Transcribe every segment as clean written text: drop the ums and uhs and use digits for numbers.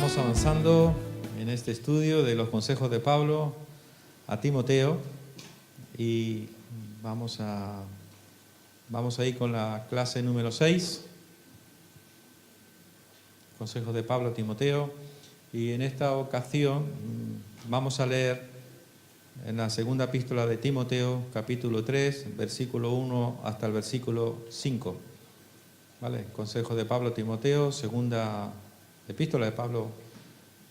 Estamos avanzando en este estudio de los consejos de Pablo a Timoteo y vamos a ir con la clase número 6, consejos de Pablo a Timoteo, y en esta ocasión vamos a leer en la segunda epístola de Timoteo, capítulo 3, versículo 1 hasta el versículo 5. ¿Vale? Consejos de Pablo a Timoteo, segunda epístola de Pablo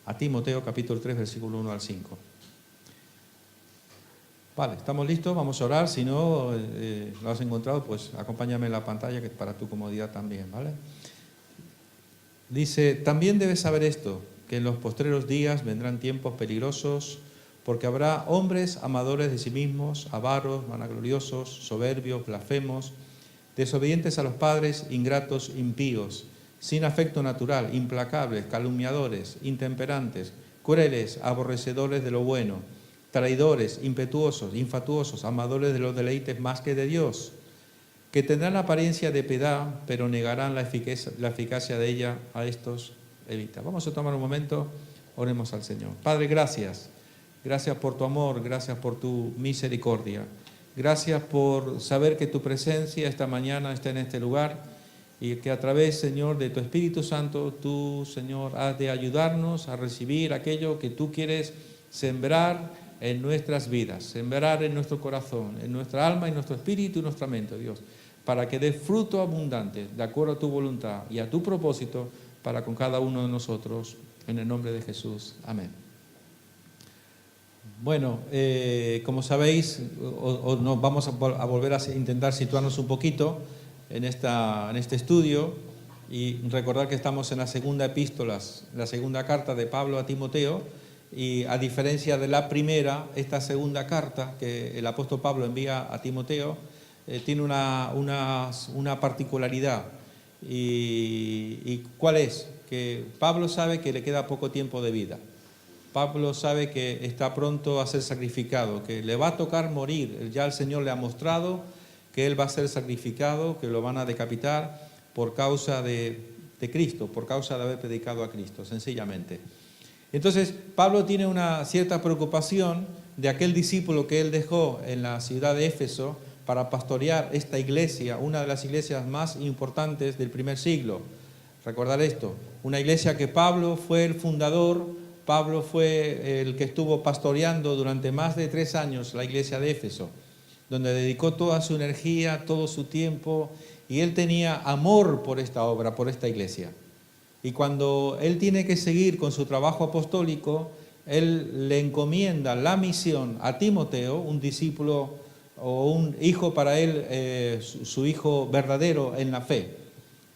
a Timoteo, capítulo 3, versículo 1 al 5. Vale, ¿estamos listos? Vamos a orar. Si no lo has encontrado, pues acompáñame en la pantalla, que es para tu comodidad también, ¿vale? Dice: también debes saber esto, que en los postreros días vendrán tiempos peligrosos, porque habrá hombres amadores de sí mismos, avaros, vanagloriosos, soberbios, blasfemos, desobedientes a los padres, ingratos, impíos, sin afecto natural, implacables, calumniadores, intemperantes, crueles, aborrecedores de lo bueno, traidores, impetuosos, infatuosos, amadores de los deleites más que de Dios, que tendrán apariencia de piedad, pero negarán la eficacia de ella. A estos evita. Vamos a tomar un momento, oremos al Señor. Padre, gracias. Gracias por tu amor, gracias por tu misericordia. Gracias por saber que tu presencia esta mañana está en este lugar y que a través, Señor, de tu Espíritu Santo, tú, Señor, has de ayudarnos a recibir aquello que tú quieres sembrar en nuestras vidas, sembrar en nuestro corazón, en nuestra alma, en nuestro espíritu y nuestra mente, Dios, para que dé fruto abundante, de acuerdo a tu voluntad y a tu propósito para con cada uno de nosotros, en el nombre de Jesús. Amén. Bueno, como sabéis, nos vamos a volver a intentar situarnos un poquito en este estudio y recordar que estamos en la segunda epístola, la segunda carta de Pablo a Timoteo, y a diferencia de la primera, esta segunda carta que el apóstol Pablo envía a Timoteo tiene una particularidad. ¿Y cuál es? Que Pablo sabe que le queda poco tiempo de vida. Pablo sabe que está pronto a ser sacrificado, que le va a tocar morir. Ya el Señor le ha mostrado que él va a ser sacrificado, que lo van a decapitar por causa de Cristo, por causa de haber predicado a Cristo, sencillamente. Entonces, Pablo tiene una cierta preocupación de aquel discípulo que él dejó en la ciudad de Éfeso para pastorear esta iglesia, una de las iglesias más importantes del primer siglo. Recordar esto, una iglesia que Pablo fue el fundador, Pablo fue el que estuvo pastoreando durante más de 3 años la iglesia de Éfeso, donde dedicó toda su energía, todo su tiempo, y él tenía amor por esta obra, por esta iglesia. Y cuando él tiene que seguir con su trabajo apostólico, él le encomienda la misión a Timoteo, un discípulo o un hijo para él, su hijo verdadero en la fe.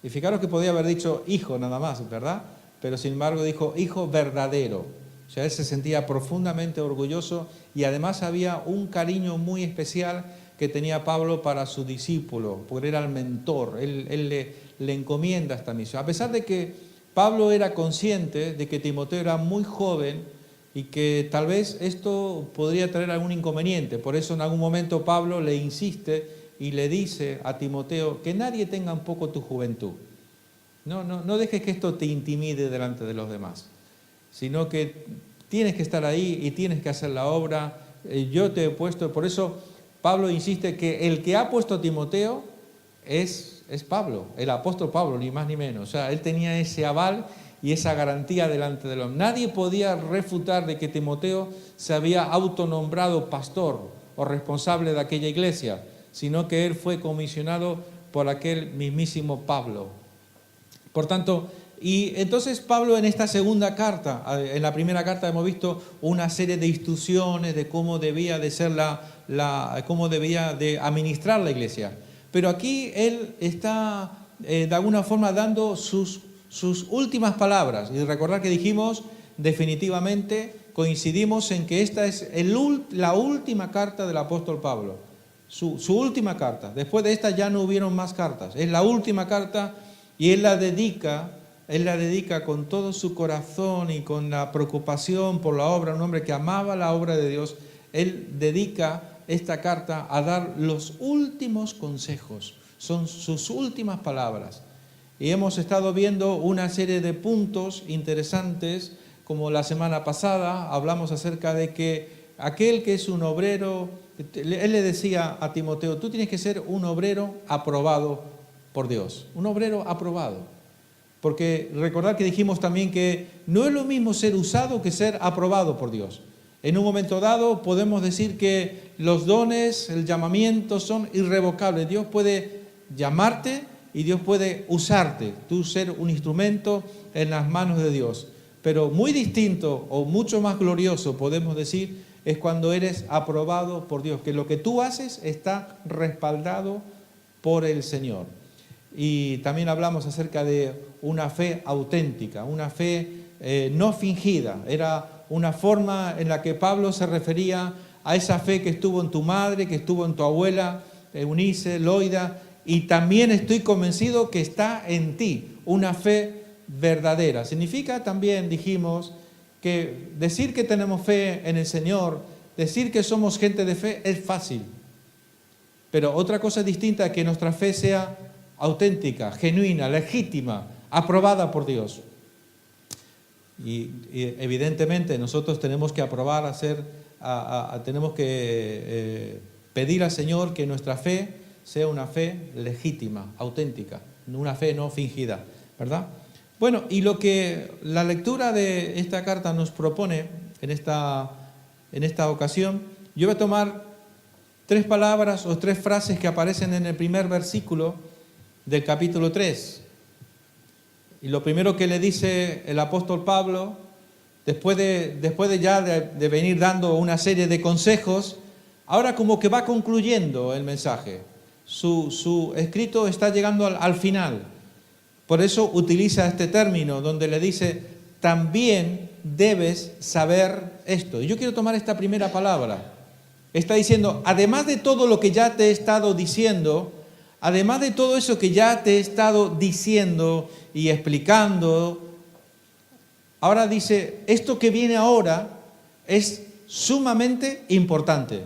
Y fijaros que podía haber dicho hijo nada más, ¿verdad? Pero sin embargo dijo hijo verdadero. O sea, él se sentía profundamente orgulloso y además había un cariño muy especial que tenía Pablo para su discípulo, porque era el mentor, él le encomienda esta misión. A pesar de que Pablo era consciente de que Timoteo era muy joven y que tal vez esto podría traer algún inconveniente, por eso en algún momento Pablo le insiste y le dice a Timoteo que nadie tenga un poco tu juventud. No dejes que esto te intimide delante de los demás, sino que tienes que estar ahí y tienes que hacer la obra. Yo te he puesto, por eso Pablo insiste que el que ha puesto a Timoteo es Pablo, el apóstol Pablo, ni más ni menos. O sea, él tenía ese aval y esa garantía delante de los. Nadie podía refutar de que Timoteo se había autonombrado pastor o responsable de aquella iglesia, sino que él fue comisionado por aquel mismísimo Pablo. Por tanto, y entonces Pablo en esta segunda carta, en la primera carta hemos visto una serie de instrucciones de cómo debía de ser cómo debía de administrar la iglesia. Pero aquí él está de alguna forma dando sus últimas palabras. Y recordar que dijimos, definitivamente coincidimos en que esta es la última carta del apóstol Pablo. Su última carta. Después de esta ya no hubieron más cartas. Es la última carta y él la dedica con todo su corazón y con la preocupación por la obra, un hombre que amaba la obra de Dios. Él dedica esta carta a dar los últimos consejos, son sus últimas palabras. y hemos estado viendo una serie de puntos interesantes, como la semana pasada hablamos acerca de que aquel que es un obrero, él le decía a Timoteo, tú tienes que ser un obrero aprobado por Dios, un obrero aprobado. Porque recordad que dijimos también que no es lo mismo ser usado que ser aprobado por Dios. En un momento dado podemos decir que los dones, el llamamiento son irrevocables. Dios puede llamarte y Dios puede usarte, tú ser un instrumento en las manos de Dios. Pero muy distinto o mucho más glorioso, podemos decir, es cuando eres aprobado por Dios, que lo que tú haces está respaldado por el Señor. Y también hablamos acerca de una fe auténtica, una fe no fingida. Era una forma en la que Pablo se refería a esa fe que estuvo en tu madre, que estuvo en tu abuela, Eunice, Loida, y también estoy convencido que está en ti, una fe verdadera. Significa también, dijimos, que decir que tenemos fe en el Señor, decir que somos gente de fe es fácil. Pero otra cosa distinta es que nuestra fe sea auténtica, genuina, legítima, aprobada por Dios. Y evidentemente nosotros tenemos que aprobar, tenemos que pedir al Señor que nuestra fe sea una fe legítima, auténtica, una fe no fingida, ¿verdad? Bueno, y lo que la lectura de esta carta nos propone en esta ocasión, yo voy a tomar 3 palabras o 3 frases que aparecen en el primer versículo del capítulo 3. Y lo primero que le dice el apóstol Pablo, después de venir dando una serie de consejos, ahora como que va concluyendo el mensaje. Su escrito está llegando al final. Por eso utiliza este término donde le dice, también debes saber esto. Y yo quiero tomar esta primera palabra. Está diciendo, además de todo lo que ya te he estado diciendo, además de todo eso que ya te he estado diciendo y explicando, ahora dice, esto que viene ahora es sumamente importante.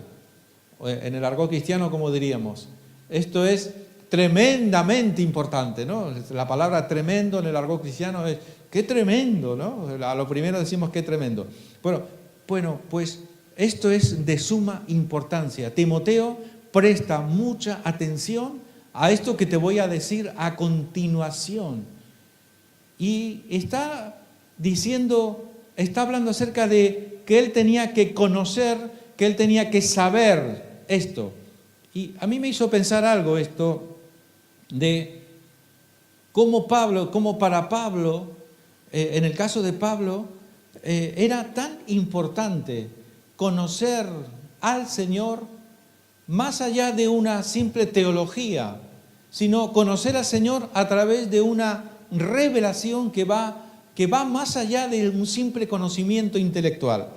En el argot cristiano, como diríamos, esto es tremendamente importante, ¿no? La palabra tremendo en el argot cristiano es, ¡qué tremendo!, ¿no? A lo primero decimos, ¡qué tremendo! Bueno, pues esto es de suma importancia. Timoteo, presta mucha atención a esto que te voy a decir a continuación. Y está hablando acerca de que él tenía que conocer, que él tenía que saber esto. Y a mí me hizo pensar algo esto de cómo para Pablo, en el caso de Pablo, era tan importante conocer al Señor más allá de una simple teología, sino conocer al Señor a través de una revelación que va más allá de un simple conocimiento intelectual.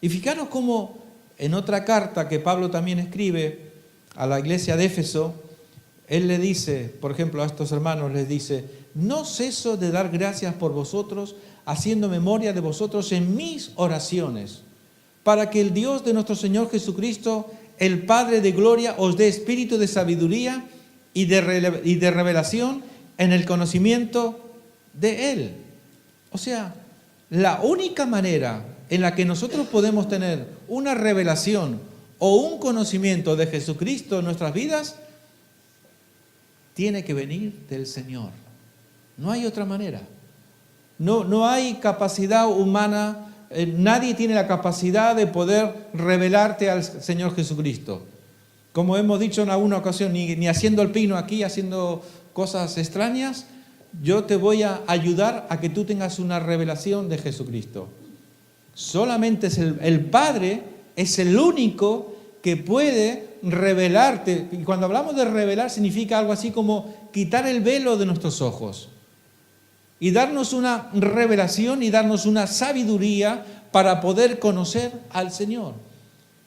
Y fijaros cómo en otra carta que Pablo también escribe a la iglesia de Éfeso, él le dice, por ejemplo, a estos hermanos les dice, no ceso de dar gracias por vosotros, haciendo memoria de vosotros en mis oraciones, para que el Dios de nuestro Señor Jesucristo, el Padre de gloria, os dé espíritu de sabiduría y de revelación en el conocimiento de Él. O sea, la única manera en la que nosotros podemos tener una revelación o un conocimiento de Jesucristo en nuestras vidas, tiene que venir del Señor. No hay otra manera. No hay capacidad humana, nadie tiene la capacidad de poder revelarte al Señor Jesucristo. Como hemos dicho en alguna ocasión, ni haciendo el pino aquí, haciendo cosas extrañas, yo te voy a ayudar a que tú tengas una revelación de Jesucristo. Solamente es el Padre, es el único que puede revelarte. Y cuando hablamos de revelar significa algo así como quitar el velo de nuestros ojos y darnos una revelación y darnos una sabiduría para poder conocer al Señor.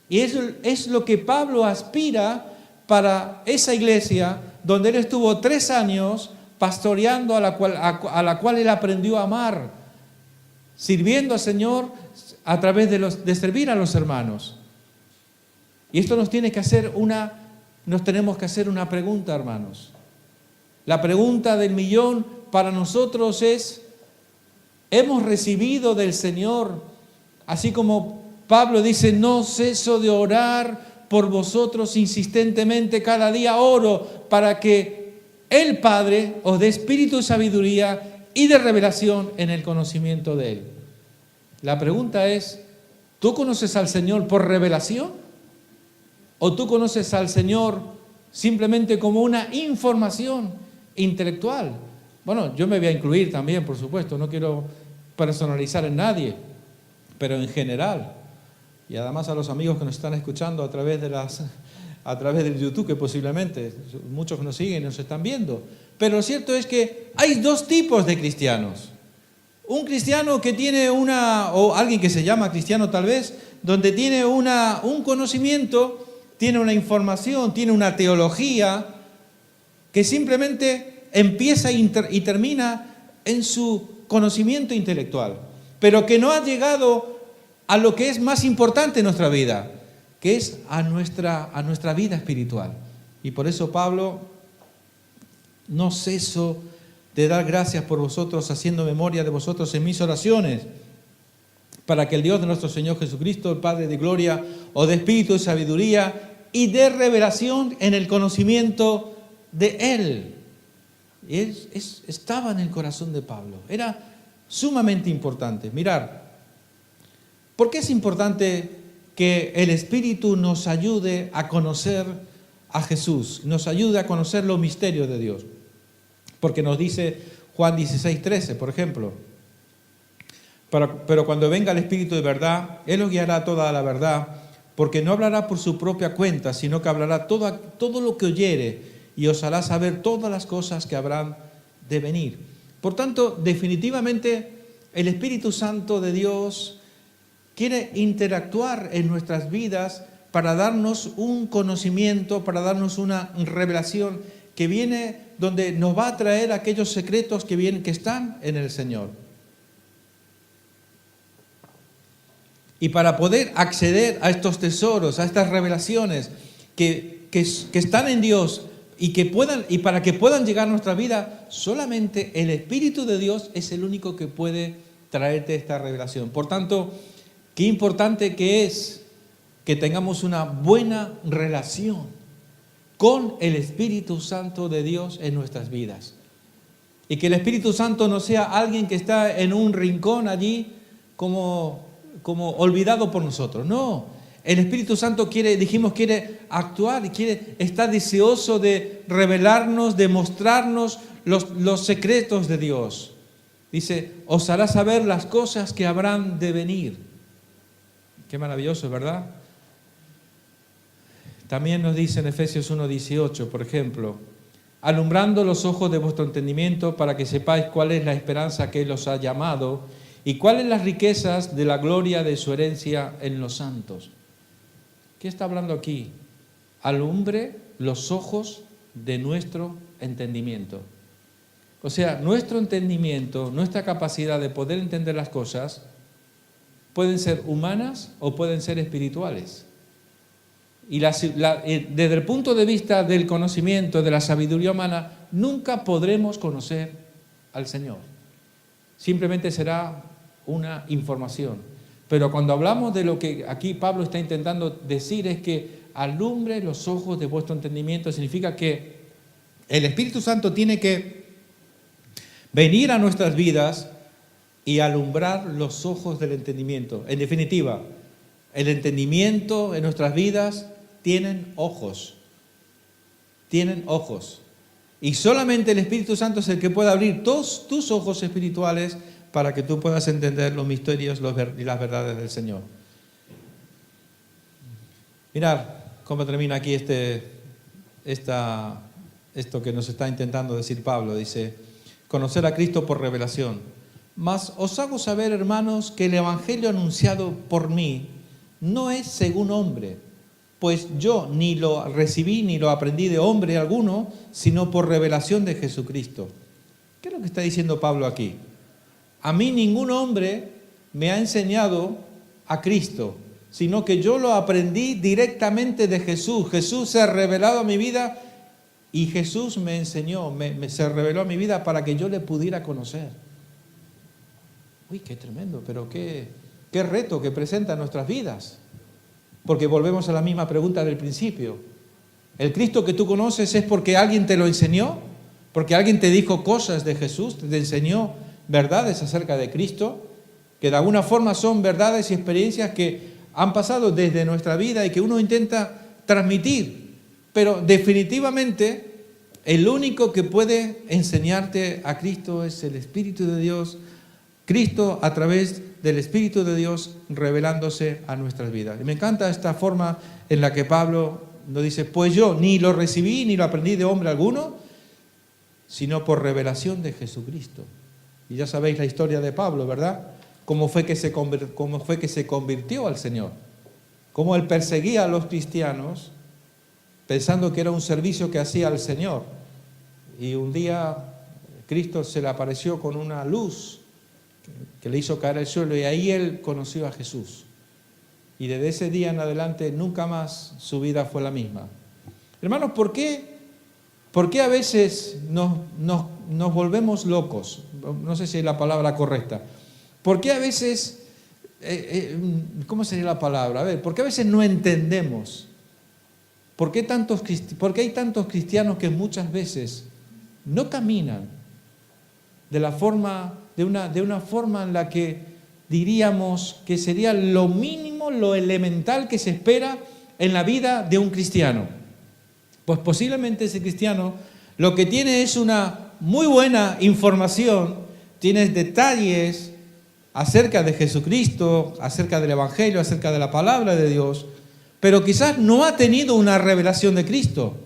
Y eso es lo que Pablo aspira para esa iglesia donde él estuvo 3 años pastoreando, a la cual él aprendió a amar, sirviendo al Señor a través de servir a los hermanos. Y esto nos tenemos que hacer una pregunta, hermanos. La pregunta del millón, para nosotros es, hemos recibido del Señor, así como Pablo dice, no ceso de orar por vosotros insistentemente, cada día oro para que el Padre os dé espíritu de sabiduría y de revelación en el conocimiento de Él. La pregunta es, ¿tú conoces al Señor por revelación? ¿O tú conoces al Señor simplemente como una información intelectual? Bueno, yo me voy a incluir también, por supuesto, no quiero personalizar en nadie, pero en general. Y además a los amigos que nos están escuchando a través del YouTube, que posiblemente muchos que nos siguen y nos están viendo. Pero lo cierto es que hay dos tipos de cristianos. Un cristiano que tiene o alguien que se llama cristiano tal vez, donde tiene un conocimiento, tiene una información, tiene una teología, que simplemente empieza y termina en su conocimiento intelectual, pero que no ha llegado a lo que es más importante en nuestra vida, que es a nuestra vida espiritual. Y por eso Pablo, no ceso de dar gracias por vosotros, haciendo memoria de vosotros en mis oraciones, para que el Dios de nuestro Señor Jesucristo, el Padre de gloria, os dé espíritu de sabiduría y de revelación en el conocimiento de Él. Estaba en el corazón de Pablo, era sumamente importante. Mirar, ¿por qué es importante que el Espíritu nos ayude a conocer a Jesús, nos ayude a conocer los misterios de Dios? Porque nos dice Juan 16:13, por ejemplo, pero cuando venga el Espíritu de verdad, Él os guiará a toda la verdad, porque no hablará por su propia cuenta, sino que hablará todo lo que oyere y os hará saber todas las cosas que habrán de venir. Por tanto, definitivamente, el Espíritu Santo de Dios quiere interactuar en nuestras vidas para darnos un conocimiento, para darnos una revelación que viene donde nos va a traer aquellos secretos que están en el Señor. Y para poder acceder a estos tesoros, a estas revelaciones que están en Dios y para que puedan llegar a nuestra vida, solamente el Espíritu de Dios es el único que puede traerte esta revelación. Por tanto, qué importante que es que tengamos una buena relación con el Espíritu Santo de Dios en nuestras vidas. Y que el Espíritu Santo no sea alguien que está en un rincón allí como olvidado por nosotros. No, el Espíritu Santo quiere actuar y está deseoso de revelarnos, de mostrarnos los secretos de Dios. Dice, os hará saber las cosas que habrán de venir. Qué maravilloso, ¿verdad? También nos dice en Efesios 1:18, por ejemplo, alumbrando los ojos de vuestro entendimiento para que sepáis cuál es la esperanza que Él os ha llamado y cuáles las riquezas de la gloria de su herencia en los santos. ¿Qué está hablando aquí? Alumbre los ojos de nuestro entendimiento. O sea, nuestro entendimiento, nuestra capacidad de poder entender las cosas, pueden ser humanas o pueden ser espirituales. Y desde el punto de vista del conocimiento, de la sabiduría humana, nunca podremos conocer al Señor. Simplemente será una información. Pero cuando hablamos de lo que aquí Pablo está intentando decir es que alumbre los ojos de vuestro entendimiento, significa que el Espíritu Santo tiene que venir a nuestras vidas y alumbrar los ojos del entendimiento. En definitiva, el entendimiento en nuestras vidas tienen ojos. Tienen ojos. Y solamente el Espíritu Santo es el que puede abrir todos tus ojos espirituales para que tú puedas entender los misterios y las verdades del Señor. Mirad cómo termina aquí esto que nos está intentando decir Pablo. Dice, conocer a Cristo por revelación. Mas os hago saber, hermanos, que el Evangelio anunciado por mí no es según hombre, pues yo ni lo recibí ni lo aprendí de hombre alguno, sino por revelación de Jesucristo. ¿Qué es lo que está diciendo Pablo aquí? A mí ningún hombre me ha enseñado a Cristo, sino que yo lo aprendí directamente de Jesús. Jesús se ha revelado a mi vida Y Jesús me enseñó, se reveló a mi vida para que yo le pudiera conocer. Uy, qué tremendo, pero qué reto que presenta nuestras vidas. Porque volvemos a la misma pregunta del principio. ¿El Cristo que tú conoces es porque alguien te lo enseñó? ¿Porque alguien te dijo cosas de Jesús? ¿Te enseñó verdades acerca de Cristo? Que de alguna forma son verdades y experiencias que han pasado desde nuestra vida y que uno intenta transmitir. Pero definitivamente el único que puede enseñarte a Cristo es el Espíritu de Dios. Cristo a través del Espíritu de Dios revelándose a nuestras vidas. Y me encanta esta forma en la que Pablo nos dice, pues yo ni lo recibí ni lo aprendí de hombre alguno, sino por revelación de Jesucristo. Y ya sabéis la historia de Pablo, ¿verdad? Cómo fue que se convirtió al Señor. Cómo él perseguía a los cristianos pensando que era un servicio que hacía al Señor. Y un día Cristo se le apareció con una luz que le hizo caer al suelo y ahí él conoció a Jesús. Y desde ese día en adelante nunca más su vida fue la misma. Hermanos, ¿por qué a veces nos volvemos locos? No sé si es la palabra correcta. ¿Por qué a veces, cómo sería la palabra? A ver, ¿por qué a veces no entendemos? ¿Por qué hay tantos cristianos que muchas veces no caminan de una forma en la que diríamos que sería lo mínimo, lo elemental que se espera en la vida de un cristiano? Pues posiblemente ese cristiano lo que tiene es una muy buena información, tiene detalles acerca de Jesucristo, acerca del Evangelio, acerca de la palabra de Dios, pero quizás no ha tenido una revelación de Cristo.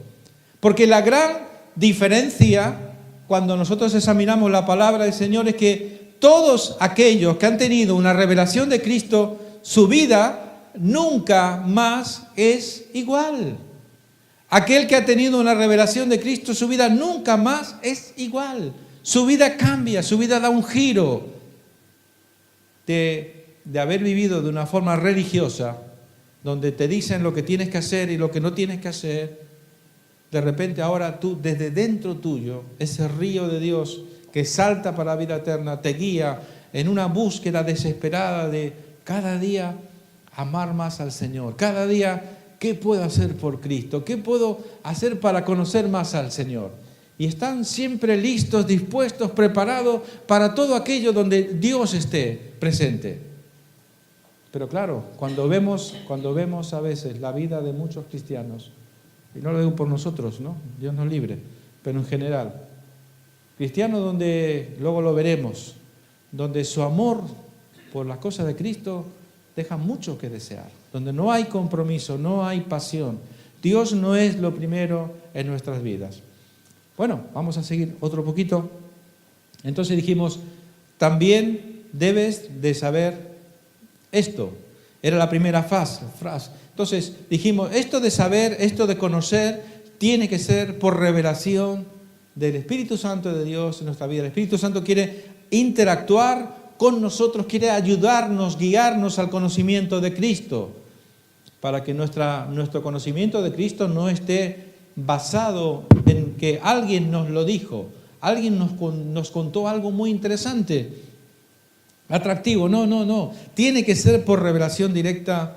Porque la gran diferencia cuando nosotros examinamos la palabra del Señor es que todos aquellos que han tenido una revelación de Cristo, su vida nunca más es igual. Aquel que ha tenido una revelación de Cristo, su vida nunca más es igual. Su vida cambia, su vida da un giro de haber vivido de una forma religiosa, donde te dicen lo que tienes que hacer y lo que no tienes que hacer. De repente ahora tú, desde dentro tuyo, ese río de Dios que salta para la vida eterna, te guía en una búsqueda desesperada de cada día amar más al Señor. Cada día, ¿qué puedo hacer por Cristo? ¿Qué puedo hacer para conocer más al Señor? Y están siempre listos, dispuestos, preparados para todo aquello donde Dios esté presente. Pero claro, cuando vemos a veces la vida de muchos cristianos, y no lo digo por nosotros, ¿no? Dios nos libre, pero en general, cristianos donde, luego lo veremos, donde su amor por las cosas de Cristo deja mucho que desear, donde no hay compromiso, no hay pasión. Dios no es lo primero en nuestras vidas. Bueno, vamos a seguir otro poquito. Entonces dijimos, también debes de saber esto. Era la primera frase. Entonces dijimos, esto de saber, esto de conocer, tiene que ser por revelación del Espíritu Santo de Dios en nuestra vida. El Espíritu Santo quiere interactuar con nosotros, quiere ayudarnos, guiarnos al conocimiento de Cristo, para que nuestro conocimiento de Cristo no esté basado en que alguien nos lo dijo, alguien nos contó algo muy interesante, atractivo. No. Tiene que ser por revelación directa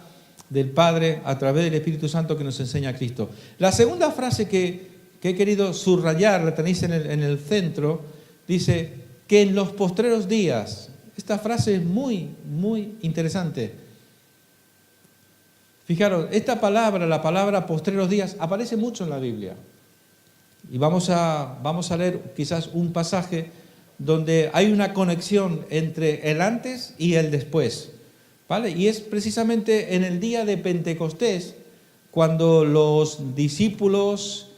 del Padre a través del Espíritu Santo que nos enseña a Cristo. La segunda frase que he querido subrayar, la tenéis en el centro, dice que en los postreros días. Esta frase es muy, muy interesante. Fijaros, esta palabra, la palabra postreros días, aparece mucho en la Biblia. Y vamos a leer quizás un pasaje donde hay una conexión entre el antes y el después, ¿vale? Y es precisamente en el día de Pentecostés, cuando los discípulos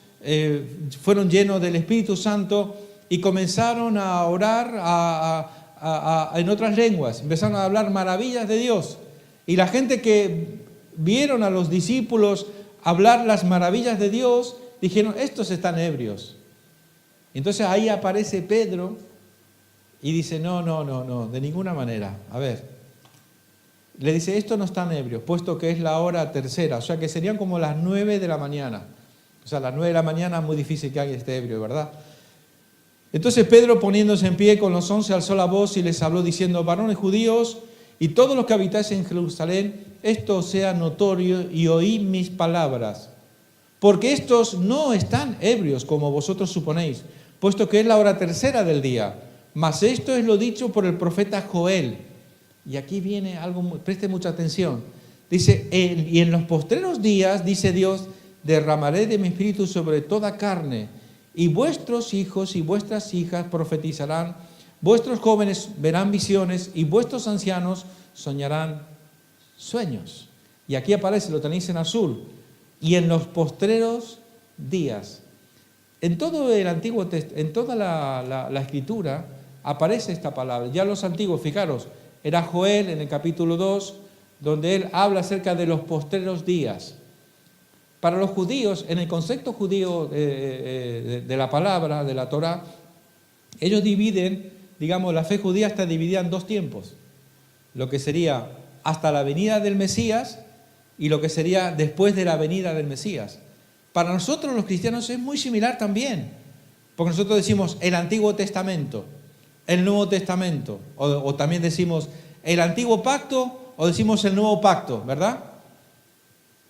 fueron llenos del Espíritu Santo y comenzaron a orar en otras lenguas, empezaron a hablar maravillas de Dios. Y la gente que vieron a los discípulos hablar las maravillas de Dios, dijeron, estos están ebrios. Entonces ahí aparece Pedro y dice, no, de ninguna manera. A ver, le dice, estos no están ebrios, puesto que es la hora tercera, o sea que serían como las 9 de la mañana. O sea, a las 9 de la mañana es muy difícil que alguien esté ebrio, ¿verdad? Entonces Pedro, poniéndose en pie con los 11, alzó la voz y les habló diciendo: varones judíos y todos los que habitáis en Jerusalén, esto sea notorio y oíd mis palabras. Porque estos no están ebrios como vosotros suponéis, puesto que es la hora tercera del día. Mas esto es lo dicho por el profeta Joel. Y aquí viene algo, preste mucha atención. Dice, y en los postreros días, dice Dios, derramaré de mi espíritu sobre toda carne, y vuestros hijos y vuestras hijas profetizarán, vuestros jóvenes verán visiones, y vuestros ancianos soñarán sueños. Y aquí aparece, lo tenéis en azul, y en los postreros días. En todo el Antiguo Testamento, en toda la Escritura, aparece esta palabra. Ya los antiguos, fijaros, era Joel en el capítulo 2, donde él habla acerca de los postreros días. Para los judíos, en el concepto judío de la palabra, de la Torá, ellos dividen, digamos, la fe judía está dividida en dos tiempos. Lo que sería hasta la venida del Mesías y lo que sería después de la venida del Mesías. Para nosotros los cristianos es muy similar también, porque nosotros decimos el Antiguo Testamento, el Nuevo Testamento, o también decimos el Antiguo Pacto o decimos el Nuevo Pacto, ¿verdad?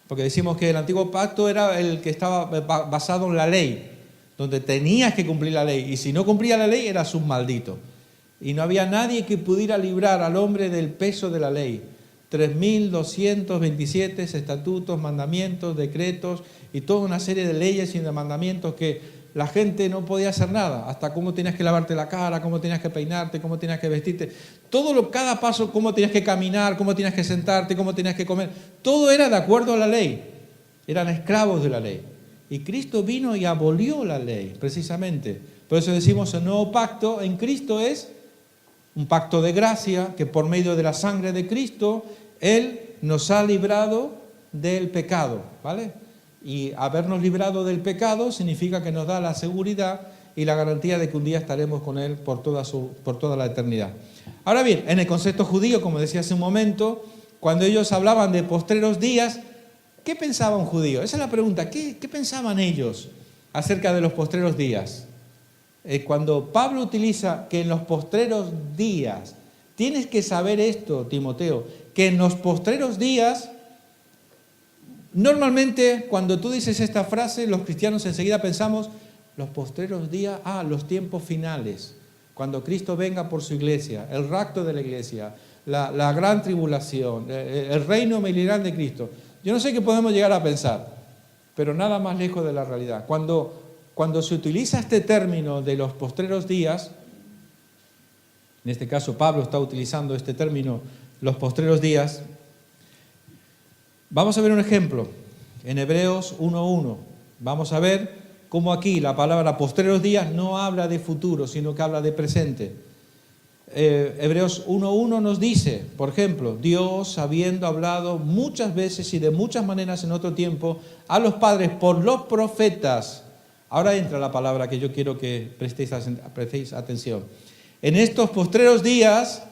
Porque decimos que el Antiguo Pacto era el que estaba basado en la ley, donde tenías que cumplir la ley, y si no cumplía la ley eras un maldito. Y no había nadie que pudiera librar al hombre del peso de la ley. 3.227 estatutos, mandamientos, decretos y toda una serie de leyes y de mandamientos que la gente no podía hacer nada. Hasta cómo tenías que lavarte la cara, cómo tenías que peinarte, cómo tenías que vestirte. Cada paso, cómo tenías que caminar, cómo tenías que sentarte, cómo tenías que comer. Todo era de acuerdo a la ley. Eran esclavos de la ley. Y Cristo vino y abolió la ley, precisamente. Por eso decimos el nuevo pacto en Cristo es un pacto de gracia, que por medio de la sangre de Cristo, Él nos ha librado del pecado, ¿vale? Y habernos librado del pecado significa que nos da la seguridad y la garantía de que un día estaremos con Él por toda la eternidad. Ahora bien, en el concepto judío, como decía hace un momento, cuando ellos hablaban de postreros días, ¿qué pensaba un judío? Esa es la pregunta, ¿qué pensaban ellos acerca de los postreros días? Cuando Pablo utiliza que en los postreros días, tienes que saber esto, Timoteo, que en los postreros días, normalmente cuando tú dices esta frase, los cristianos enseguida pensamos, los postreros días, los tiempos finales, cuando Cristo venga por su iglesia, el rapto de la iglesia, la gran tribulación, el reino milenial de Cristo. Yo no sé qué podemos llegar a pensar, pero nada más lejos de la realidad. Cuando se utiliza este término de los postreros días, en este caso Pablo está utilizando este término, los postreros días, vamos a ver un ejemplo, en Hebreos 1.1, vamos a ver cómo aquí la palabra postreros días no habla de futuro, sino que habla de presente. Hebreos 1.1 nos dice, por ejemplo, Dios, habiendo hablado muchas veces y de muchas maneras en otro tiempo a los padres por los profetas. Ahora entra la palabra que yo quiero que prestéis atención. En estos postreros días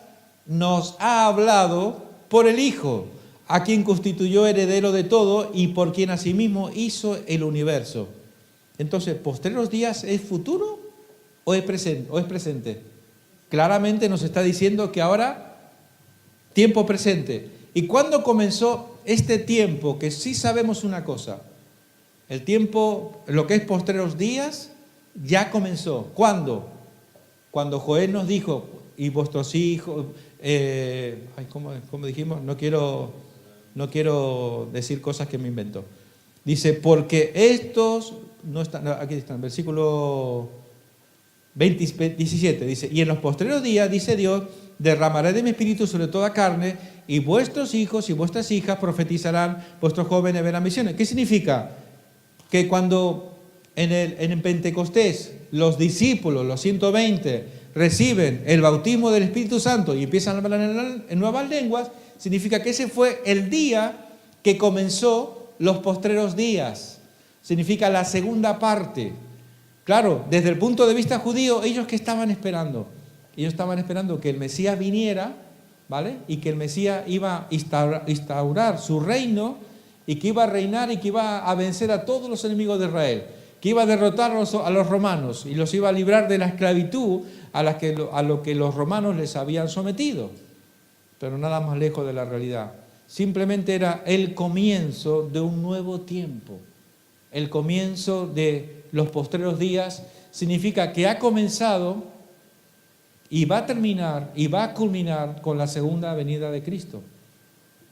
nos ha hablado por el Hijo, a quien constituyó heredero de todo y por quien asimismo hizo el universo. Entonces, ¿postreros días es futuro o es presente? Claramente nos está diciendo que ahora, tiempo presente. ¿Y cuándo comenzó este tiempo? Que sí sabemos una cosa. El tiempo, lo que es postreros días, ya comenzó. ¿Cuándo? Cuando Joel nos dijo, y vuestros hijos, ¿cómo dijimos? No quiero decir cosas que me invento. Dice, porque estos, no están, aquí están, versículo 17, dice, y en los postreros días, dice Dios, derramaré de mi espíritu sobre toda carne, y vuestros hijos y vuestras hijas profetizarán, vuestros jóvenes verán visiones. ¿Qué significa? Que cuando en Pentecostés los discípulos, los 120, reciben el bautismo del Espíritu Santo y empiezan a hablar en nuevas lenguas, significa que ese fue el día que comenzó los postreros días. Significa la segunda parte. Claro, desde el punto de vista judío, ellos ¿qué estaban esperando? Ellos estaban esperando que el Mesías viniera, ¿vale? Y que el Mesías iba a instaurar su reino y que iba a reinar y que iba a vencer a todos los enemigos de Israel, que iba a derrotar a los romanos y los iba a librar de la esclavitud a lo que los romanos les habían sometido. Pero nada más lejos de la realidad. Simplemente era el comienzo de un nuevo tiempo. El comienzo de los postreros días significa que ha comenzado y va a terminar y va a culminar con la segunda venida de Cristo.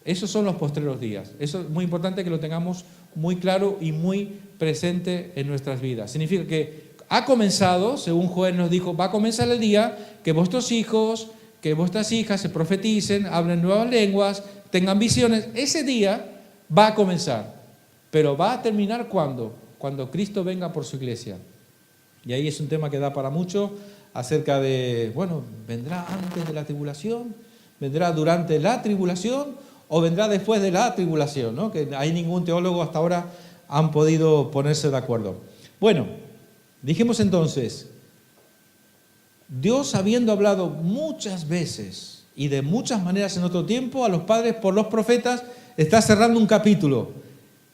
Esos son los postreros días. Eso es muy importante que lo tengamos muy claro y muy presente en nuestras vidas. Significa que ha comenzado, según Joel nos dijo, va a comenzar el día que vuestros hijos, que vuestras hijas se profeticen, hablen nuevas lenguas, tengan visiones. Ese día va a comenzar. Pero va a terminar ¿cuándo? Cuando Cristo venga por su iglesia. Y ahí es un tema que da para mucho acerca de, bueno, ¿vendrá antes de la tribulación? ¿Vendrá durante la tribulación? ¿O vendrá después de la tribulación? ¿No? Que hay ningún teólogo hasta ahora han podido ponerse de acuerdo. Bueno, dijimos entonces, Dios habiendo hablado muchas veces y de muchas maneras en otro tiempo a los padres por los profetas, está cerrando un capítulo.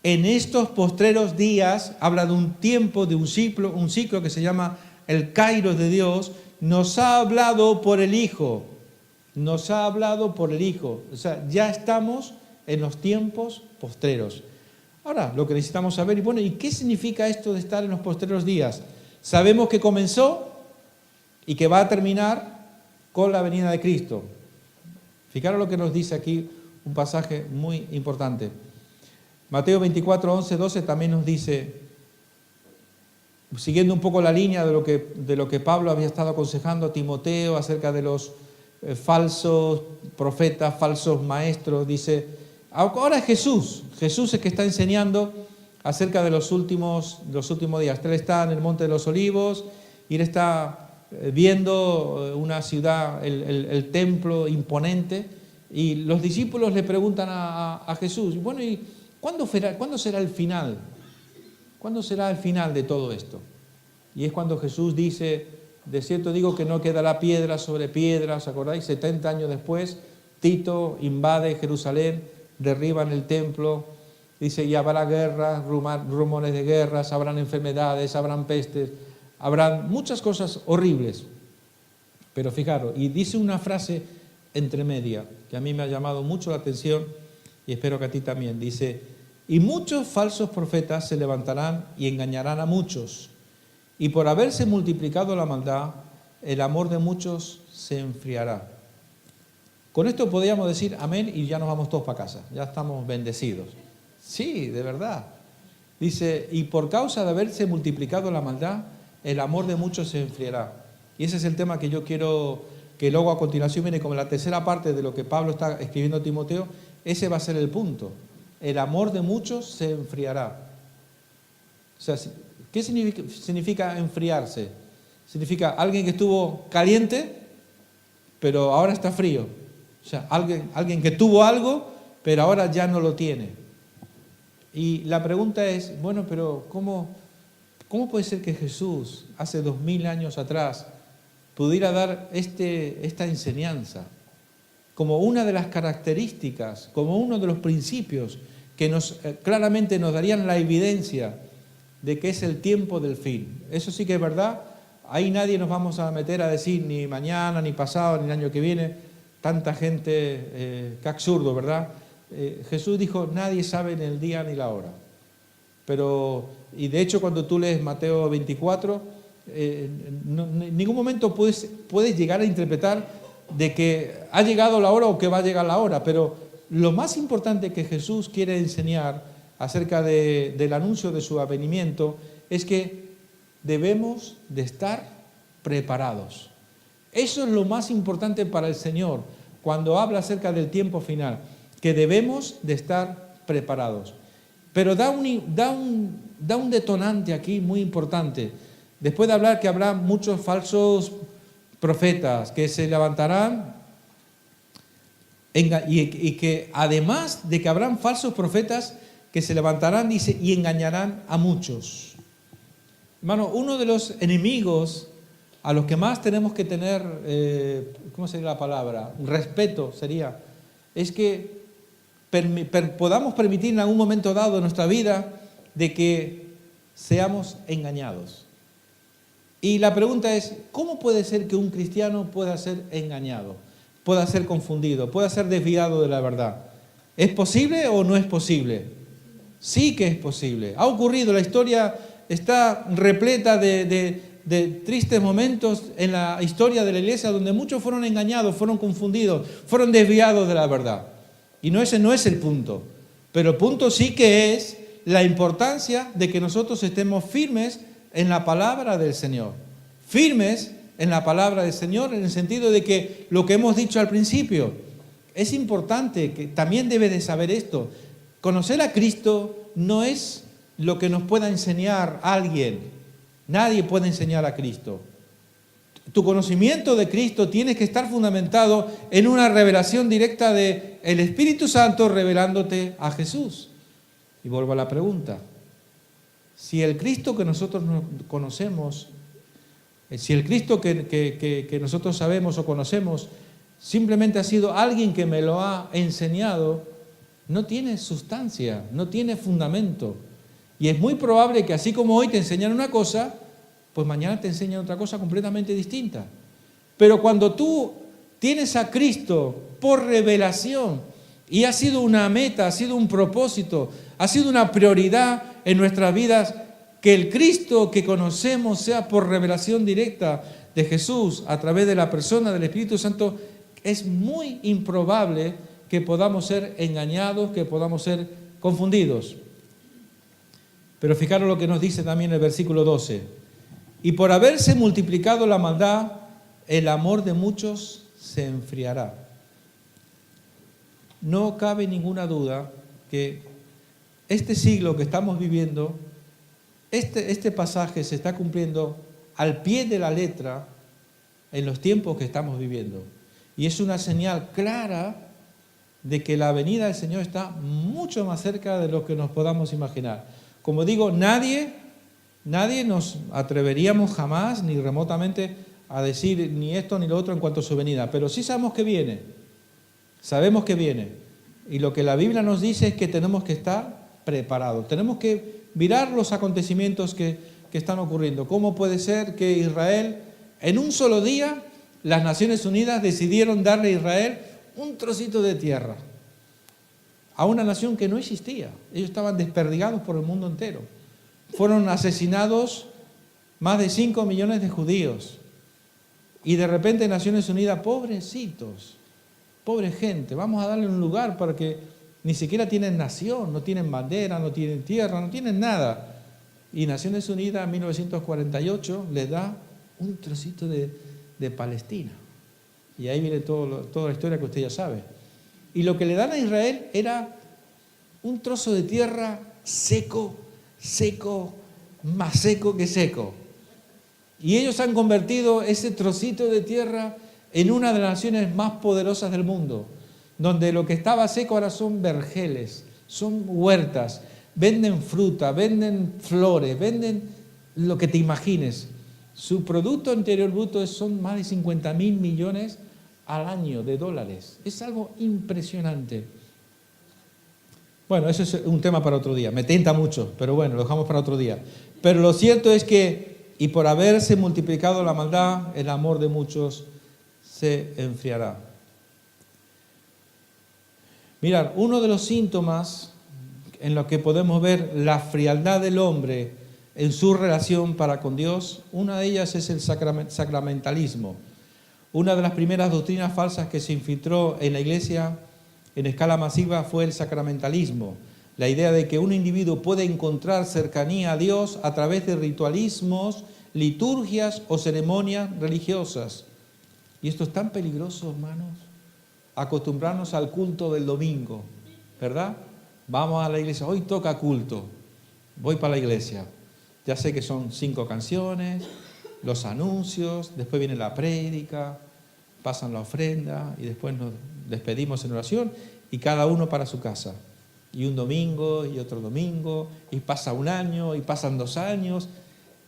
En estos postreros días, habla de un tiempo, de un ciclo que se llama el Kairos de Dios, nos ha hablado por el Hijo. Nos ha hablado por el Hijo. O sea, ya estamos en los tiempos postreros. Ahora, lo que necesitamos saber, y bueno, ¿y qué significa esto de estar en los postreros días? Sabemos que comenzó y que va a terminar con la venida de Cristo. Fijaros lo que nos dice aquí un pasaje muy importante. Mateo 24, 11, 12 también nos dice, siguiendo un poco la línea de lo que Pablo había estado aconsejando a Timoteo acerca de los falsos profetas, falsos maestros, dice, ahora Jesús es que está enseñando acerca de los últimos días. Él está en el Monte de los Olivos y él está viendo una ciudad, el templo imponente, y los discípulos le preguntan a Jesús, bueno, ¿y cuándo será el final? ¿Cuándo será el final de todo esto? Y es cuando Jesús dice, de cierto digo que no quedará piedra sobre piedra. ¿Os acordáis? 70 años después, Tito invade Jerusalén, derriban el templo, dice, y habrá guerras, rumores de guerras, habrán enfermedades, habrán pestes, habrán muchas cosas horribles. Pero fijaros, y dice una frase entre media, que a mí me ha llamado mucho la atención, y espero que a ti también, dice, y muchos falsos profetas se levantarán y engañarán a muchos. Y por haberse multiplicado la maldad, el amor de muchos se enfriará. Con esto podríamos decir amén y ya nos vamos todos para casa. Ya estamos bendecidos. Sí, de verdad. Dice, y por causa de haberse multiplicado la maldad, el amor de muchos se enfriará. Y ese es el tema que yo quiero, que luego a continuación viene como la tercera parte de lo que Pablo está escribiendo a Timoteo. Ese va a ser el punto. El amor de muchos se enfriará. O sea, ¿qué significa enfriarse? Significa alguien que estuvo caliente, pero ahora está frío. O sea, alguien que tuvo algo, pero ahora ya no lo tiene. Y la pregunta es, bueno, pero ¿cómo puede ser que Jesús, hace 2000 años atrás, pudiera dar esta enseñanza como una de las características, como uno de los principios que claramente nos darían la evidencia de que es el tiempo del fin? Eso sí que es verdad. Ahí nadie nos vamos a meter a decir ni mañana, ni pasado, ni el año que viene. Tanta gente, qué absurdo, ¿verdad? Jesús dijo, nadie sabe ni el día ni la hora. Y de hecho cuando tú lees Mateo 24, en ningún momento puedes llegar a interpretar de que ha llegado la hora o que va a llegar la hora. Pero lo más importante que Jesús quiere enseñar acerca del anuncio de su advenimiento es que debemos de estar preparados. Eso es lo más importante para el Señor cuando habla acerca del tiempo final, que debemos de estar preparados. Pero da un detonante aquí muy importante. Después de hablar que habrá muchos falsos profetas que se levantarán y que además de que habrán falsos profetas que se levantarán, dice, y engañarán a muchos. Hermano, uno de los enemigos a los que más tenemos que tener, ¿cómo sería la palabra? Respeto sería, es que podamos permitir en algún momento dado de nuestra vida de que seamos engañados. Y la pregunta es, ¿cómo puede ser que un cristiano pueda ser engañado, pueda ser confundido, pueda ser desviado de la verdad? ¿Es posible o no es posible? Sí que es posible. Ha ocurrido, la historia está repleta de tristes momentos en la historia de la iglesia donde muchos fueron engañados, fueron confundidos, fueron desviados de la verdad. Y ese no es el punto. Pero el punto sí que es la importancia de que nosotros estemos firmes en la palabra del Señor. Firmes en la palabra del Señor en el sentido de que lo que hemos dicho al principio, es importante, que también debe de saber esto. Conocer a Cristo no es lo que nos pueda enseñar alguien. Nadie puede enseñar a Cristo. Tu conocimiento de Cristo tiene que estar fundamentado en una revelación directa del Espíritu Santo revelándote a Jesús. Y vuelvo a la pregunta. Si el Cristo que nosotros conocemos, si el Cristo que nosotros sabemos o conocemos, simplemente ha sido alguien que me lo ha enseñado, no tiene sustancia, no tiene fundamento. Y es muy probable que así como hoy te enseñan una cosa, pues mañana te enseñan otra cosa completamente distinta. Pero cuando tú tienes a Cristo por revelación y ha sido una meta, ha sido un propósito, ha sido una prioridad en nuestras vidas, que el Cristo que conocemos sea por revelación directa de Jesús a través de la persona del Espíritu Santo, es muy improbable que podamos ser engañados, que podamos ser confundidos. Pero fijaros lo que nos dice también el versículo 12. Y por haberse multiplicado la maldad, el amor de muchos se enfriará. No cabe ninguna duda que este siglo que estamos viviendo, este pasaje se está cumpliendo al pie de la letra en los tiempos que estamos viviendo. Y es una señal clara de que la venida del Señor está mucho más cerca de lo que nos podamos imaginar. Como digo, nadie nos atreveríamos jamás ni remotamente a decir ni esto ni lo otro en cuanto a su venida, pero sí sabemos que viene, y lo que la Biblia nos dice es que tenemos que estar preparados, tenemos que mirar los acontecimientos que están ocurriendo. ¿Cómo puede ser que Israel, en un solo día, las Naciones Unidas decidieron darle a Israel un trocito de tierra a una nación que no existía? Ellos estaban desperdigados por el mundo entero. Fueron asesinados más de 5 millones de judíos. Y de repente Naciones Unidas, pobrecitos, pobre gente, vamos a darle un lugar para que ni siquiera tienen nación, no tienen bandera, no tienen tierra, no tienen nada. Y Naciones Unidas en 1948 les da un trocito de Palestina. Y ahí viene toda la historia que usted ya sabe. Y lo que le dan a Israel era un trozo de tierra seco, más seco que seco. Y ellos han convertido ese trocito de tierra en una de las naciones más poderosas del mundo, donde lo que estaba seco ahora son vergeles, son huertas, venden fruta, venden flores, venden lo que te imagines. Su Producto Interior Bruto son más de 50.000 millones al año de dólares. Es algo impresionante. Bueno, eso es un tema para otro día. Me tenta mucho, pero bueno, lo dejamos para otro día. Pero lo cierto es que, y por haberse multiplicado la maldad, el amor de muchos se enfriará. Mirad, uno de los síntomas en los que podemos ver la frialdad del hombre en su relación para con Dios, una de ellas es el sacramentalismo. Una de las primeras doctrinas falsas que se infiltró en la Iglesia en escala masiva fue el sacramentalismo. La idea de que un individuo puede encontrar cercanía a Dios a través de ritualismos, liturgias o ceremonias religiosas. Y esto es tan peligroso, hermanos, acostumbrarnos al culto del domingo, ¿verdad? Vamos a la iglesia, hoy toca culto, voy para la iglesia. Ya sé que son 5 canciones, los anuncios, después viene la prédica, pasan la ofrenda y después nos despedimos en oración y cada uno para su casa. Y un domingo y otro domingo, y pasa un año y pasan 2 años,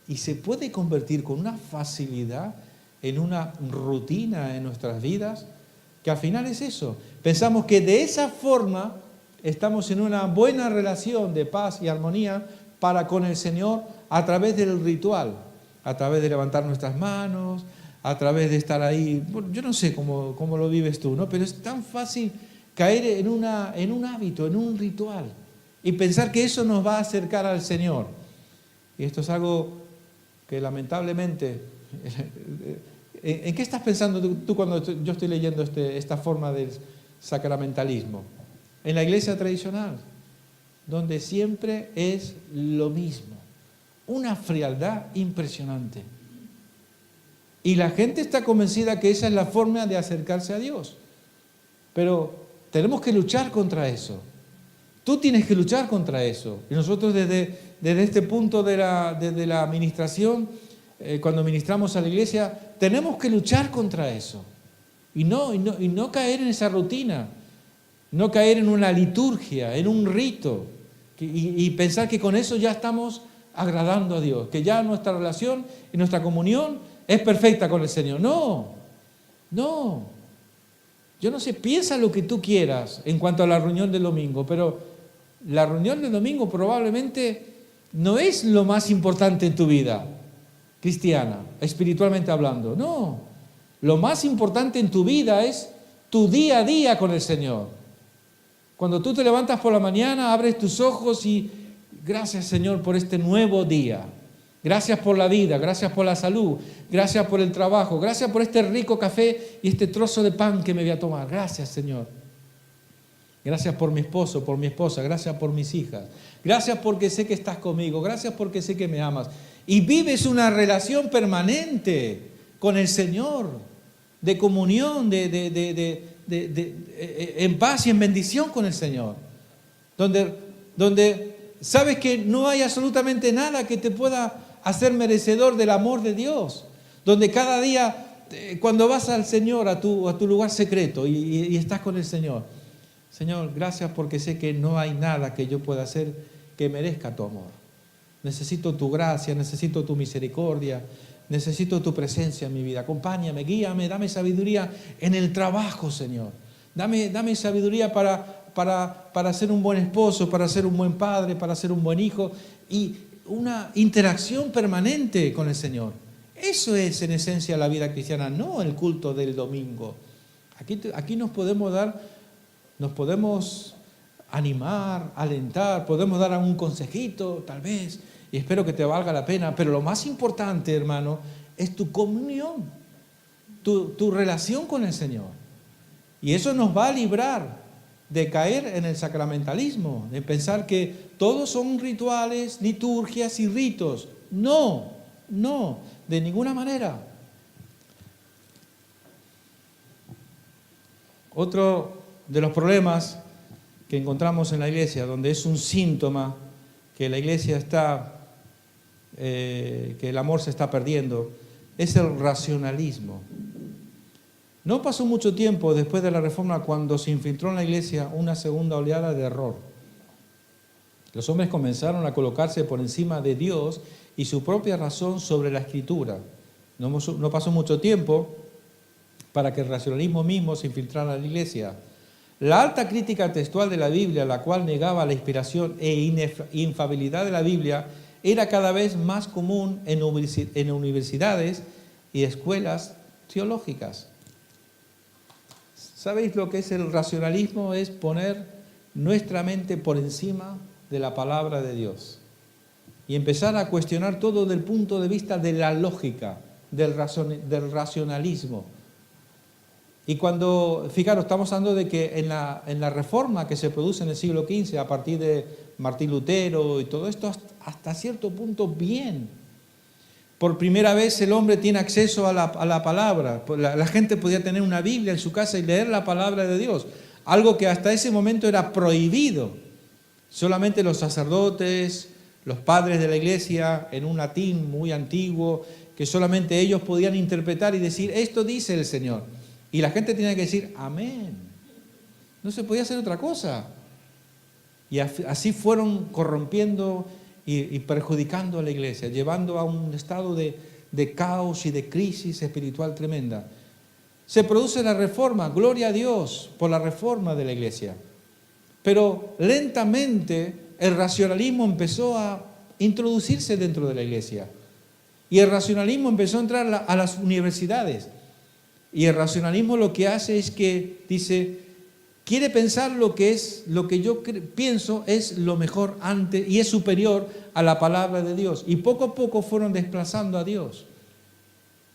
y se puede convertir con una facilidad en una rutina en nuestras vidas, que al final es eso. Pensamos que de esa forma estamos en una buena relación de paz y armonía para con el Señor a través del ritual, a través de levantar nuestras manos, a través de estar ahí. Bueno, yo no sé cómo lo vives tú, ¿no? Pero es tan fácil caer en un hábito, en un ritual, y pensar que eso nos va a acercar al Señor. Y esto es algo que lamentablemente... ¿En qué estás pensando tú cuando yo estoy leyendo esta forma del sacramentalismo? En la iglesia tradicional, donde siempre es lo mismo. Una frialdad impresionante. Y la gente está convencida que esa es la forma de acercarse a Dios. Pero tenemos que luchar contra eso. Tú tienes que luchar contra eso. Y nosotros desde este punto desde la administración, cuando ministramos a la iglesia, tenemos que luchar contra eso. Y no caer en esa rutina. No caer en una liturgia, en un rito. Y pensar que con eso ya estamos agradando a Dios. Que ya nuestra relación y nuestra comunión es perfecta con el Señor. No. Yo no sé, piensa lo que tú quieras en cuanto a la reunión del domingo, pero la reunión del domingo probablemente no es lo más importante en tu vida cristiana, espiritualmente hablando. No, lo más importante en tu vida es tu día a día con el Señor. Cuando tú te levantas por la mañana, abres tus ojos y gracias, Señor, por este nuevo día. Gracias por la vida, gracias por la salud, gracias por el trabajo, gracias por este rico café y este trozo de pan que me voy a tomar. Gracias, Señor. Gracias por mi esposo, por mi esposa, gracias por mis hijas. Gracias porque sé que estás conmigo, gracias porque sé que me amas. Y vives una relación permanente con el Señor, de comunión, en paz y en bendición con el Señor. Donde sabes que no hay absolutamente nada que te pueda hacer merecedor del amor de Dios. Donde cada día, cuando vas al Señor, a tu lugar secreto y estás con el Señor, Señor, gracias porque sé que no hay nada que yo pueda hacer que merezca tu amor. Necesito tu gracia, necesito tu misericordia, necesito tu presencia en mi vida. Acompáñame, guíame, dame sabiduría en el trabajo, Señor. Dame sabiduría para ser un buen esposo, para ser un buen padre, para ser un buen hijo y una interacción permanente con el Señor. Eso es en esencia la vida cristiana, no el culto del domingo. Aquí nos podemos animar, alentar, podemos dar un consejito tal vez y espero que te valga la pena, pero lo más importante, hermano, es tu comunión, tu relación con el Señor. Y eso nos va a librar de caer en el sacramentalismo, de pensar que todos son rituales, liturgias y ritos. No, de ninguna manera. Otro de los problemas que encontramos en la iglesia, donde es un síntoma que la iglesia que el amor se está perdiendo, es el racionalismo. No pasó mucho tiempo después de la Reforma cuando se infiltró en la iglesia una segunda oleada de error. Los hombres comenzaron a colocarse por encima de Dios y su propia razón sobre la Escritura. No pasó mucho tiempo para que el racionalismo mismo se infiltrara en la iglesia. La alta crítica textual de la Biblia, la cual negaba la inspiración e infalibilidad de la Biblia, era cada vez más común en universidades y escuelas teológicas. ¿Sabéis lo que es el racionalismo? Es poner nuestra mente por encima de la palabra de Dios y empezar a cuestionar todo desde el punto de vista de la lógica, del racionalismo. Y fijaros, estamos hablando de que en la reforma que se produce en el siglo XV, a partir de Martín Lutero y todo esto, hasta cierto punto bien. Por primera vez el hombre tiene acceso a la palabra. La gente podía tener una Biblia en su casa y leer la palabra de Dios. Algo que hasta ese momento era prohibido. Solamente los sacerdotes, los padres de la iglesia, en un latín muy antiguo, que solamente ellos podían interpretar y decir, esto dice el Señor. Y la gente tenía que decir, amén. No se podía hacer otra cosa. Y así fueron corrompiendo y perjudicando a la iglesia, llevando a un estado de caos y de crisis espiritual tremenda. Se produce la reforma, gloria a Dios por la reforma de la iglesia. Pero lentamente el racionalismo empezó a introducirse dentro de la iglesia. Y el racionalismo empezó a entrar a las universidades. Y el racionalismo lo que hace es que dice, quiere pensar lo que yo pienso es lo mejor antes y es superior a la palabra de Dios. Y poco a poco fueron desplazando a Dios.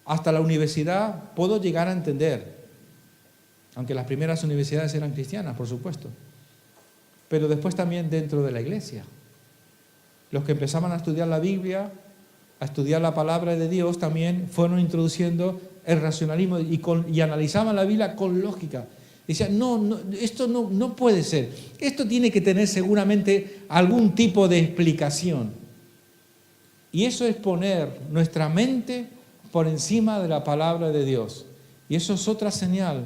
Hasta la universidad puedo llegar a entender, aunque las primeras universidades eran cristianas, por supuesto, pero después también dentro de la iglesia. Los que empezaban a estudiar la Biblia, a estudiar la palabra de Dios, también fueron introduciendo el racionalismo y analizaban la Biblia con lógica. Decían, esto no puede ser. Esto tiene que tener seguramente algún tipo de explicación. Y eso es poner nuestra mente por encima de la palabra de Dios. Y eso es otra señal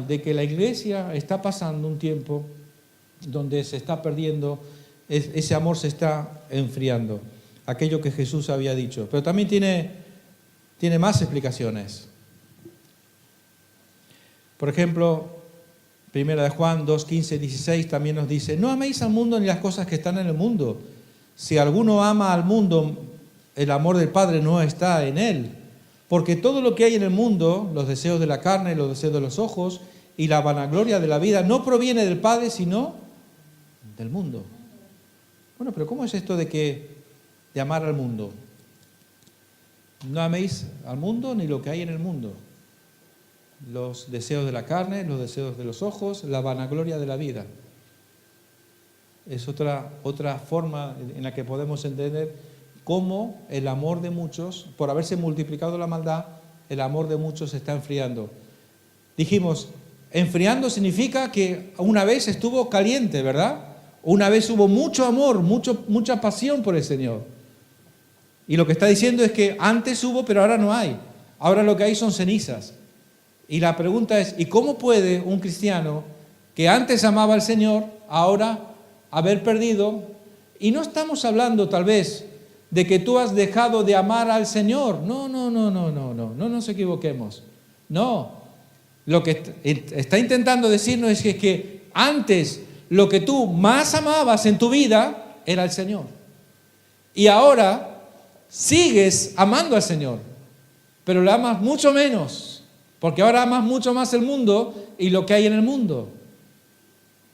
de que la iglesia está pasando un tiempo donde se está perdiendo, ese amor se está enfriando. Aquello que Jesús había dicho. Pero también tiene más explicaciones. Por ejemplo, 1 de Juan 2, 15, 16 también nos dice, no améis al mundo ni las cosas que están en el mundo. Si alguno ama al mundo, el amor del Padre no está en él. Porque todo lo que hay en el mundo, los deseos de la carne, los deseos de los ojos y la vanagloria de la vida, no proviene del Padre, sino del mundo. Bueno, pero ¿cómo es esto de amar al mundo? No améis al mundo ni lo que hay en el mundo. Los deseos de la carne, los deseos de los ojos, la vanagloria de la vida. Es otra forma en la que podemos entender cómo el amor de muchos, por haberse multiplicado la maldad, el amor de muchos se está enfriando. Dijimos, enfriando significa que una vez estuvo caliente, ¿verdad? Una vez hubo mucho amor, mucha pasión por el Señor. Y lo que está diciendo es que antes hubo, pero ahora no hay. Ahora lo que hay son cenizas. Y la pregunta es, ¿y cómo puede un cristiano que antes amaba al Señor, ahora haber perdido? Y no estamos hablando tal vez de que tú has dejado de amar al Señor. No nos equivoquemos. No, lo que está intentando decirnos es que antes lo que tú más amabas en tu vida era el Señor. Y ahora sigues amando al Señor, pero le amas mucho menos, porque ahora amas mucho más el mundo y lo que hay en el mundo.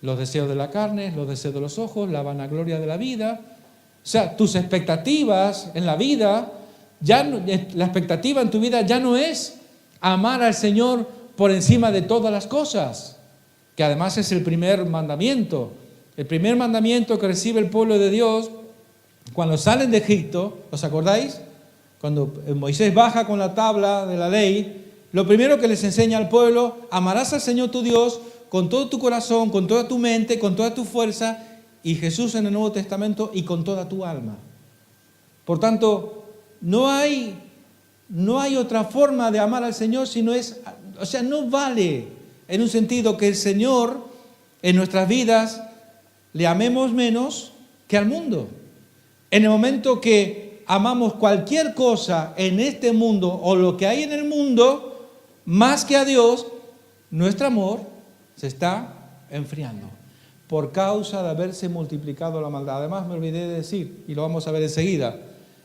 Los deseos de la carne, los deseos de los ojos, la vanagloria de la vida. O sea, tus expectativas en la vida, la expectativa en tu vida ya no es amar al Señor por encima de todas las cosas, que además es el primer mandamiento. El primer mandamiento que recibe el pueblo de Dios cuando salen de Egipto, ¿os acordáis? Cuando Moisés baja con la tabla de la ley, lo primero que les enseña al pueblo, amarás al Señor tu Dios con todo tu corazón, con toda tu mente, con toda tu fuerza, y Jesús en el Nuevo Testamento, y con toda tu alma. Por tanto, no hay otra forma de amar al Señor no vale en un sentido que el Señor en nuestras vidas le amemos menos que al mundo. En el momento que amamos cualquier cosa en este mundo o lo que hay en el mundo, más que a Dios, nuestro amor se está enfriando por causa de haberse multiplicado la maldad. Además, me olvidé de decir, y lo vamos a ver enseguida,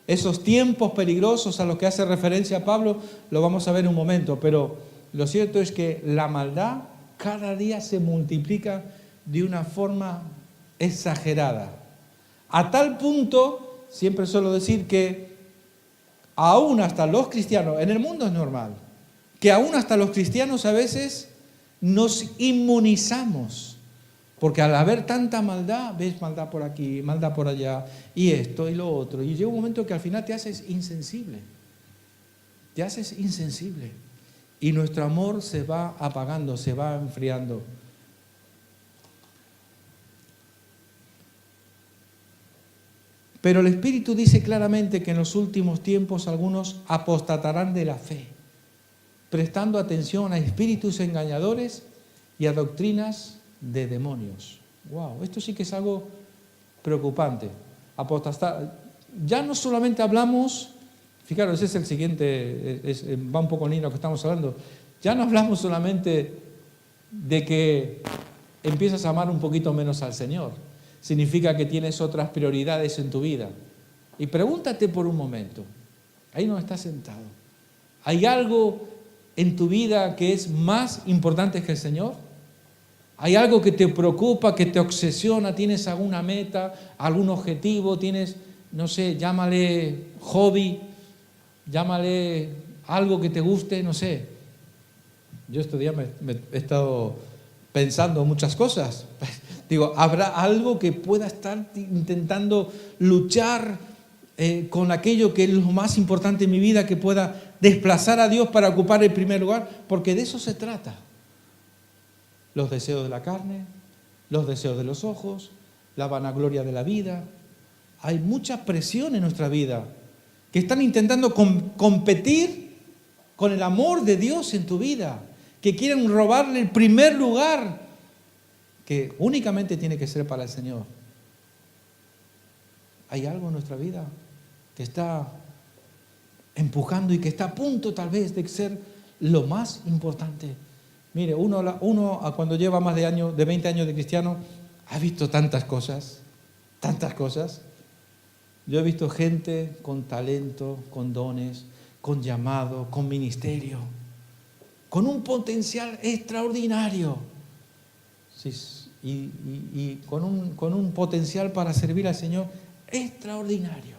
esos tiempos peligrosos a los que hace referencia Pablo, lo vamos a ver en un momento, pero lo cierto es que la maldad cada día se multiplica de una forma exagerada. A tal punto, siempre suelo decir que aún hasta los cristianos, en el mundo es normal, que aún hasta los cristianos a veces nos inmunizamos. Porque al haber tanta maldad, ves maldad por aquí, maldad por allá, y esto y lo otro. Y llega un momento que al final te haces insensible. Te haces insensible. Y nuestro amor se va apagando, se va enfriando. Pero el Espíritu dice claramente que en los últimos tiempos algunos apostatarán de la fe, prestando atención a espíritus engañadores y a doctrinas de demonios. Wow, esto sí que es algo preocupante. Apostar. Ya no solamente hablamos, fijaros, ese es el siguiente, va un poco en línea lo que estamos hablando. Ya no hablamos solamente de que empiezas a amar un poquito menos al Señor. Significa que tienes otras prioridades en tu vida. Y pregúntate por un momento, ahí no estás sentado, ¿hay algo en tu vida que es más importante que el Señor? ¿Hay algo que te preocupa, que te obsesiona? ¿Tienes alguna meta, algún objetivo? ¿Tienes, no sé, llámale hobby, llámale algo que te guste, no sé? Yo estos días me he estado pensando muchas cosas. Digo, ¿habrá algo que pueda estar intentando luchar con aquello que es lo más importante en mi vida, que pueda desplazar a Dios para ocupar el primer lugar? Porque de eso se trata. Los deseos de la carne, los deseos de los ojos, la vanagloria de la vida. Hay mucha presión en nuestra vida que están intentando competir con el amor de Dios en tu vida, que quieren robarle el primer lugar que únicamente tiene que ser para el Señor. Hay algo en nuestra vida que está empujando y que está a punto tal vez de ser lo más importante. Mire, uno cuando lleva más de 20 años de cristiano ha visto tantas cosas. Yo he visto gente con talento, con dones, con llamado, con ministerio, con un potencial extraordinario. Sí, y con un potencial para servir al Señor extraordinario.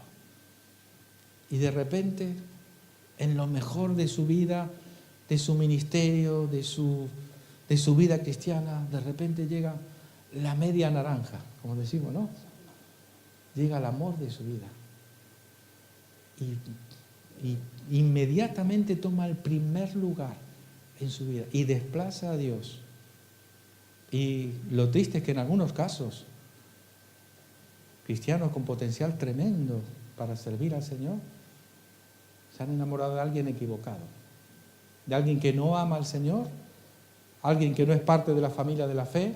Y de repente, en lo mejor de su vida, de su ministerio, de su vida cristiana, de repente llega la media naranja, como decimos, ¿no? Llega el amor de su vida. Y inmediatamente toma el primer lugar en su vida y desplaza a Dios. Y lo triste es que en algunos casos, cristianos con potencial tremendo para servir al Señor, se han enamorado de alguien equivocado, de alguien que no ama al Señor, alguien que no es parte de la familia de la fe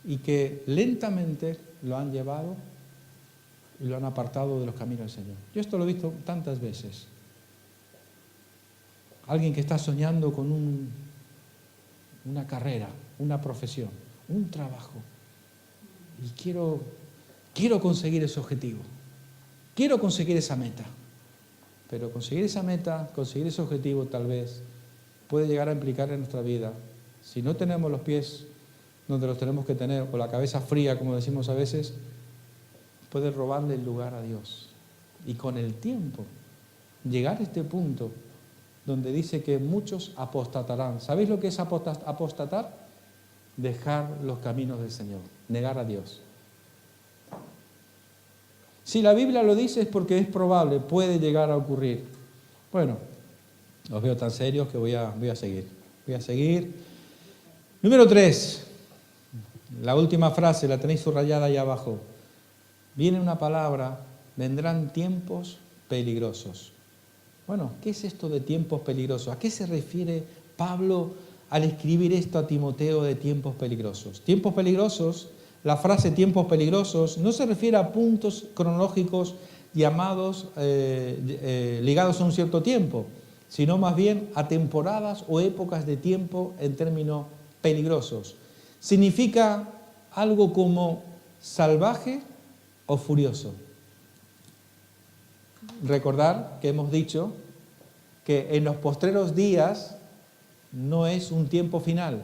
y que lentamente lo han llevado y lo han apartado de los caminos del Señor. Yo esto lo he visto tantas veces. Alguien que está soñando con una carrera, una profesión, un trabajo. Y quiero conseguir ese objetivo. Quiero conseguir esa meta. Pero conseguir esa meta, conseguir ese objetivo tal vez puede llegar a implicar en nuestra vida, si no tenemos los pies donde los tenemos que tener, o la cabeza fría, como decimos a veces, puede robarle el lugar a Dios. Y con el tiempo, llegar a este punto donde dice que muchos apostatarán. ¿Sabéis lo que es apostatar? Dejar los caminos del Señor, negar a Dios. Si la Biblia lo dice es porque es probable, puede llegar a ocurrir. Bueno, os veo tan serios que voy a seguir. Voy a seguir. Número 3. La última frase, la tenéis subrayada ahí abajo. Viene una palabra, vendrán tiempos peligrosos. Bueno, ¿qué es esto de tiempos peligrosos? ¿A qué se refiere Pablo al escribir esto a Timoteo de tiempos peligrosos? Tiempos peligrosos, la frase tiempos peligrosos, no se refiere a puntos cronológicos llamados, ligados a un cierto tiempo, sino más bien a temporadas o épocas de tiempo en términos peligrosos. Significa algo como salvaje o furioso. Recordar que hemos dicho que en los postreros días no es un tiempo final.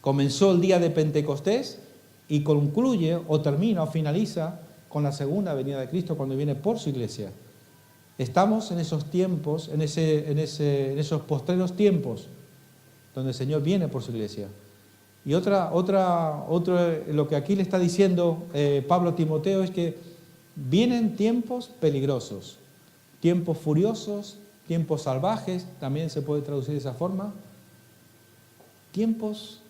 Comenzó el día de Pentecostés y concluye o termina o finaliza con la segunda venida de Cristo cuando viene por su iglesia. Estamos en esos tiempos, en esos postreros tiempos donde el Señor viene por su iglesia. Y lo que aquí le está diciendo Pablo a Timoteo es que vienen tiempos peligrosos, tiempos furiosos, tiempos salvajes, también se puede traducir de esa forma. Tiempos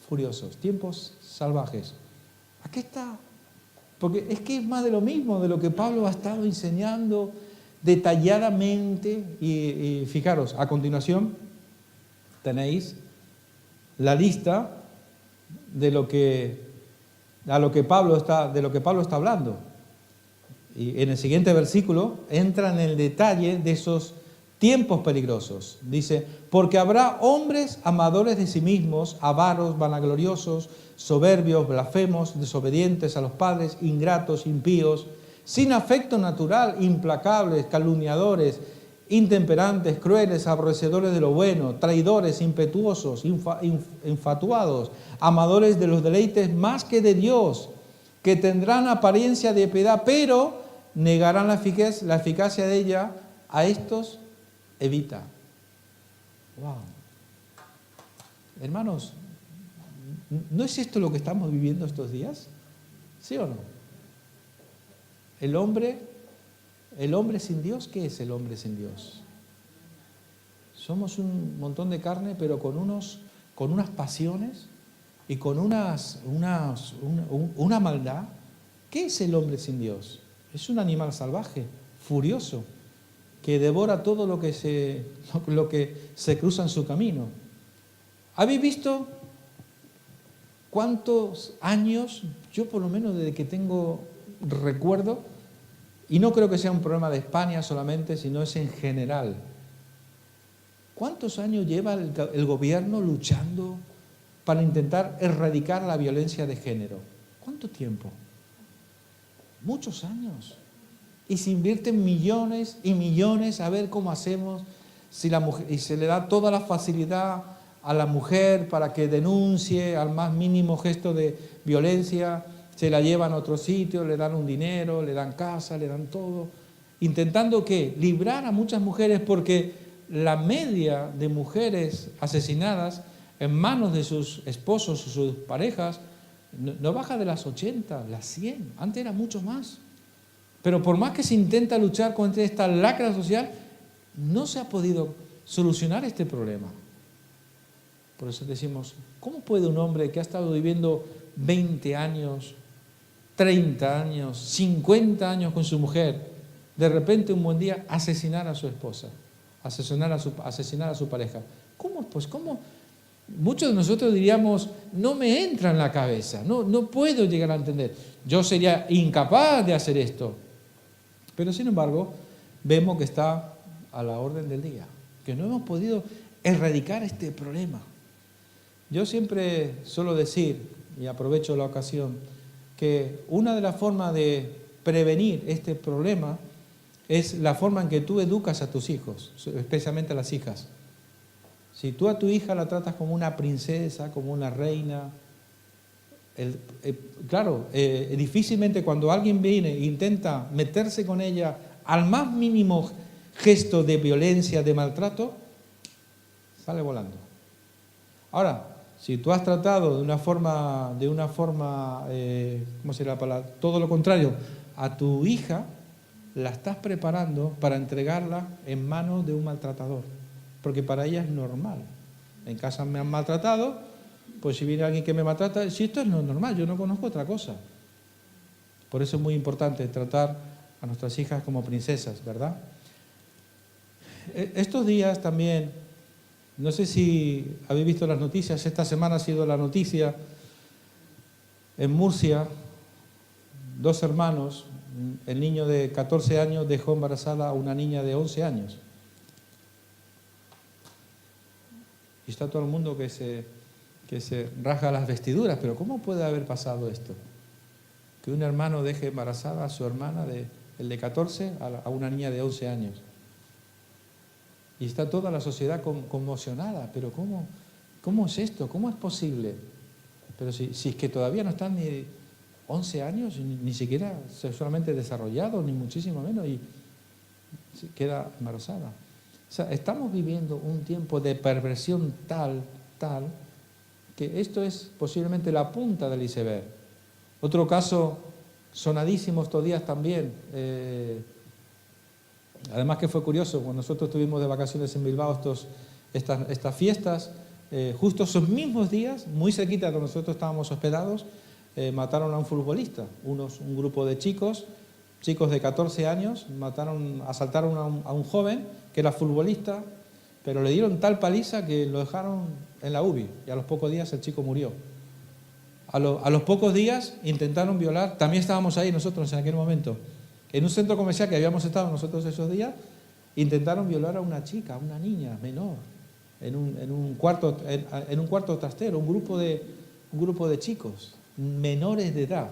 furiosos, tiempos salvajes. Aquí está, porque es que es más de lo mismo, de lo que Pablo ha estado enseñando detalladamente. Y fijaros, a continuación tenéis la lista de lo que Pablo está hablando. Y en el siguiente versículo entra en el detalle de esos tiempos peligrosos. Dice, porque habrá hombres amadores de sí mismos, avaros, vanagloriosos, soberbios, blasfemos, desobedientes a los padres, ingratos, impíos, sin afecto natural, implacables, calumniadores, intemperantes, crueles, aborrecedores de lo bueno, traidores, impetuosos, infatuados, amadores de los deleites más que de Dios, que tendrán apariencia de piedad, pero negarán la eficacia de ella. A estos evita. Wow. Hermanos, ¿no es esto lo que estamos viviendo estos días? ¿Sí o no? El hombre sin Dios, ¿qué es el hombre sin Dios? Somos un montón de carne, pero con unas pasiones y con una maldad. ¿Qué es el hombre sin Dios? Es un animal salvaje, furioso, que devora todo lo que se cruza en su camino. ¿Habéis visto cuántos años, yo por lo menos desde que tengo recuerdo, y no creo que sea un problema de España solamente, sino es en general, cuántos años lleva el gobierno luchando para intentar erradicar la violencia de género? ¿Cuánto tiempo? Muchos años. Y se invierten millones y millones a ver cómo hacemos, si la mujer, y se le da toda la facilidad a la mujer para que denuncie al más mínimo gesto de violencia, se la llevan a otro sitio, le dan un dinero, le dan casa, le dan todo, intentando ¿qué? Librar a muchas mujeres, porque la media de mujeres asesinadas en manos de sus esposos o sus parejas no baja de las 80, las 100, antes era mucho más. Pero por más que se intenta luchar contra esta lacra social, no se ha podido solucionar este problema. Por eso decimos, ¿cómo puede un hombre que ha estado viviendo 20 años, 30 años, 50 años con su mujer, de repente un buen día asesinar a su esposa, asesinar a su pareja? ¿Cómo? Pues cómo. Muchos de nosotros diríamos, no me entra en la cabeza, no puedo llegar a entender. Yo sería incapaz de hacer esto. Pero sin embargo, vemos que está a la orden del día, que no hemos podido erradicar este problema. Yo siempre suelo decir, y aprovecho la ocasión, que una de las formas de prevenir este problema es la forma en que tú educas a tus hijos, especialmente a las hijas. Si tú a tu hija la tratas como una princesa, como una reina, difícilmente cuando alguien viene e intenta meterse con ella al más mínimo gesto de violencia, de maltrato, sale volando. Ahora, si tú has tratado de una forma, ¿cómo sería la palabra? Todo lo contrario, a tu hija la estás preparando para entregarla en manos de un maltratador, porque para ella es normal. En casa me han maltratado, pues si viene alguien que me maltrata, si esto es lo normal, yo no conozco otra cosa. Por eso es muy importante tratar a nuestras hijas como princesas, ¿verdad? Estos días también, no sé si habéis visto las noticias, esta semana ha sido la noticia en Murcia, 2 hermanos, el niño de 14 años dejó embarazada a una niña de 11 años. Y está todo el mundo que se rasga las vestiduras, pero ¿cómo puede haber pasado esto? Que un hermano deje embarazada a su hermana, el de 14, a una niña de 11 años. Y está toda la sociedad conmocionada, pero ¿cómo es esto? ¿Cómo es posible? Pero si es que todavía no están ni 11 años, ni siquiera sexualmente desarrollados, ni muchísimo menos, y se queda embarazada. O sea, estamos viviendo un tiempo de perversión tal, que esto es posiblemente la punta del iceberg. Otro caso sonadísimo estos días también, además que fue curioso, cuando nosotros estuvimos de vacaciones en Bilbao estas fiestas, justo esos mismos días, muy cerquita de donde nosotros estábamos hospedados, mataron a un futbolista, un grupo de chicos de 14 años, asaltaron a un joven que era futbolista, pero le dieron tal paliza que lo dejaron en la UBI y a los pocos días el chico murió. A los pocos días intentaron violar, también estábamos ahí nosotros en aquel momento, en un centro comercial que habíamos estado nosotros esos días, Intentaron violar a una chica, a una niña menor, en un cuarto trastero, un grupo de chicos menores de edad.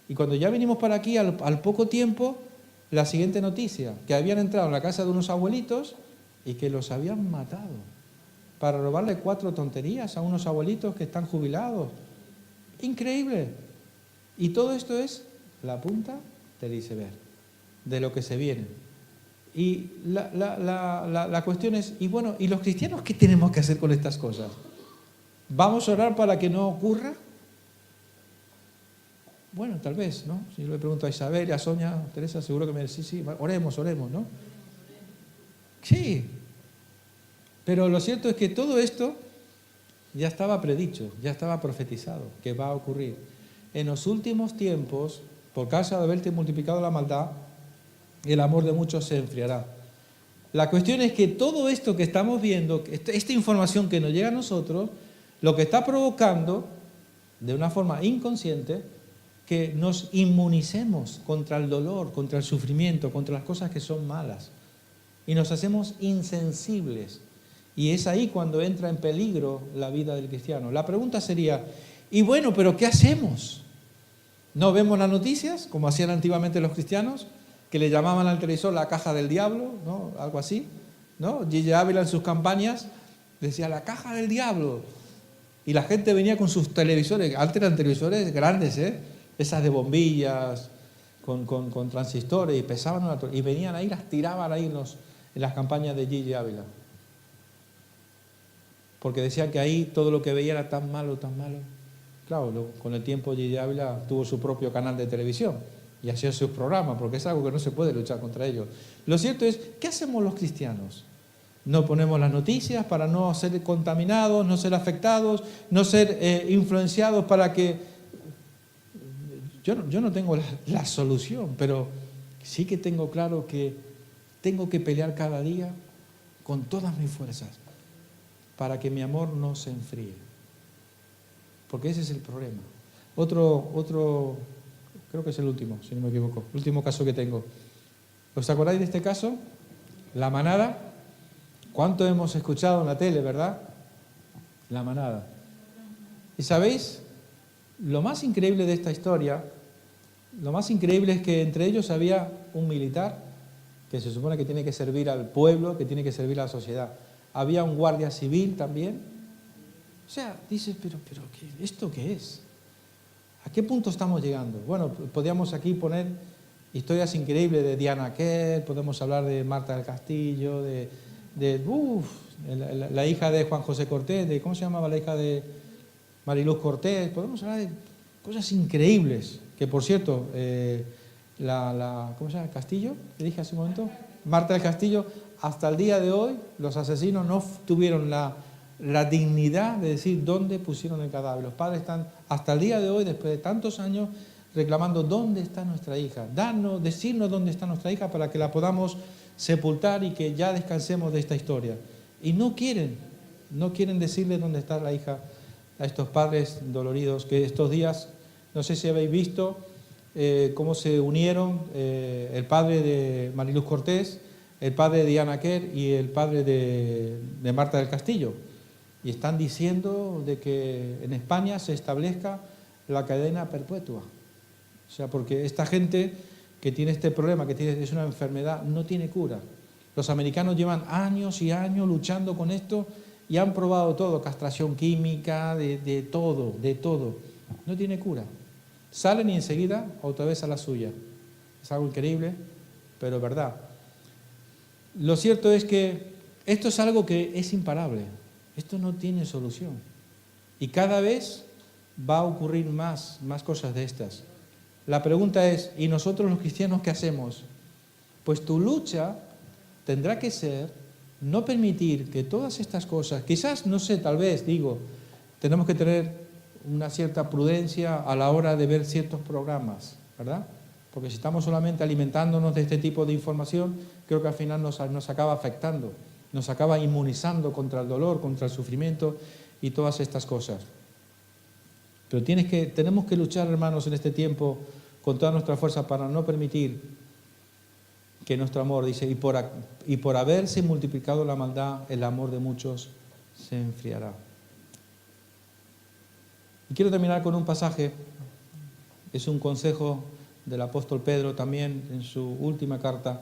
Y cuando ya venimos para aquí, al poco tiempo, la siguiente noticia, que habían entrado en la casa de unos abuelitos y que los habían matado para robarle 4 tonterías a unos abuelitos que están jubilados. Increíble. Y todo esto es la punta del iceberg, de lo que se viene. Y la cuestión es, y bueno, ¿y los cristianos qué tenemos que hacer con estas cosas? ¿Vamos a orar para que no ocurra? Bueno, tal vez, ¿no? Si yo le pregunto a Isabel, a Sonia, a Teresa, seguro que me dicen, sí, oremos, ¿no? Sí. Pero lo cierto es que todo esto ya estaba predicho, ya estaba profetizado, que va a ocurrir. En los últimos tiempos, por causa de haberte multiplicado la maldad, el amor de muchos se enfriará. La cuestión es que todo esto que estamos viendo, esta información que nos llega a nosotros, lo que está provocando, de una forma inconsciente, que nos inmunicemos contra el dolor, contra el sufrimiento, contra las cosas que son malas. Y nos hacemos insensibles. Y es ahí cuando entra en peligro la vida del cristiano. La pregunta sería, y bueno, ¿pero qué hacemos? ¿No vemos las noticias, como hacían antiguamente los cristianos, que le llamaban al televisor la caja del diablo, ¿no? Algo así, ¿no? Gigi Ávila en sus campañas decía la caja del diablo. Y la gente venía con sus televisores, antes eran televisores grandes, esas de bombillas, con transistores, y pesaban y venían ahí, las tiraban ahí en las campañas de Gigi Ávila. Porque decían que ahí todo lo que veía era tan malo, tan malo. Claro, con el tiempo Gigi Ávila tuvo su propio canal de televisión y hacía sus programas, porque es algo que no se puede luchar contra ellos. Lo cierto es, ¿qué hacemos los cristianos? No ponemos las noticias para no ser contaminados, no ser afectados, no ser influenciados para que... Yo no tengo la solución, pero sí que tengo claro que tengo que pelear cada día con todas mis fuerzas para que mi amor no se enfríe. Porque ese es el problema. Otro, creo que es el último, si no me equivoco, el último caso que tengo. ¿Os acordáis de este caso? La manada. ¿Cuánto hemos escuchado en la tele, verdad? La manada. ¿Y sabéis? Lo más increíble de esta historia, lo más increíble es que entre ellos había un militar que se supone que tiene que servir al pueblo, que tiene que servir a la sociedad. Había un guardia civil también. O sea, dices, pero ¿esto qué es? ¿A qué punto estamos llegando? Bueno, podríamos aquí poner historias increíbles de Diana Kerr, podemos hablar de Marta del Castillo, la hija de Juan José Cortés, ¿cómo se llamaba la hija de Mariluz Cortés? Podemos hablar de cosas increíbles, que por cierto, ¿cómo se llama? ¿Castillo? ¿Le dije hace un momento? Marta del Castillo, hasta el día de hoy los asesinos no tuvieron la dignidad de decir dónde pusieron el cadáver. Los padres están hasta el día de hoy, después de tantos años, reclamando dónde está nuestra hija. Decirnos dónde está nuestra hija para que la podamos sepultar y que ya descansemos de esta historia. Y no quieren decirle dónde está la hija a estos padres doloridos que estos días, no sé si habéis visto cómo se unieron el padre de Mariluz Cortés, el padre de Diana Kerr y el padre de Marta del Castillo. Y están diciendo de que en España se establezca la cadena perpetua. O sea, porque esta gente que tiene este problema, es una enfermedad, no tiene cura. Los americanos llevan años y años luchando con esto y han probado todo, castración química, de todo. No tiene cura. Salen y enseguida otra vez a la suya. Es algo increíble, pero es verdad. Lo cierto es que esto es algo que es imparable. Esto no tiene solución. Y cada vez va a ocurrir más cosas de estas. La pregunta es, ¿y nosotros los cristianos qué hacemos? Pues tu lucha tendrá que ser no permitir que todas estas cosas, quizás, no sé, tal vez, tenemos que tener una cierta prudencia a la hora de ver ciertos programas, ¿verdad? Porque si estamos solamente alimentándonos de este tipo de información, creo que al final nos acaba afectando, nos acaba inmunizando contra el dolor, contra el sufrimiento y todas estas cosas. Pero tenemos que luchar, hermanos, en este tiempo con toda nuestra fuerza para no permitir que nuestro amor, dice, y por haberse multiplicado la maldad, el amor de muchos se enfriará. Y quiero terminar con un pasaje, es un consejo del apóstol Pedro también en su última carta.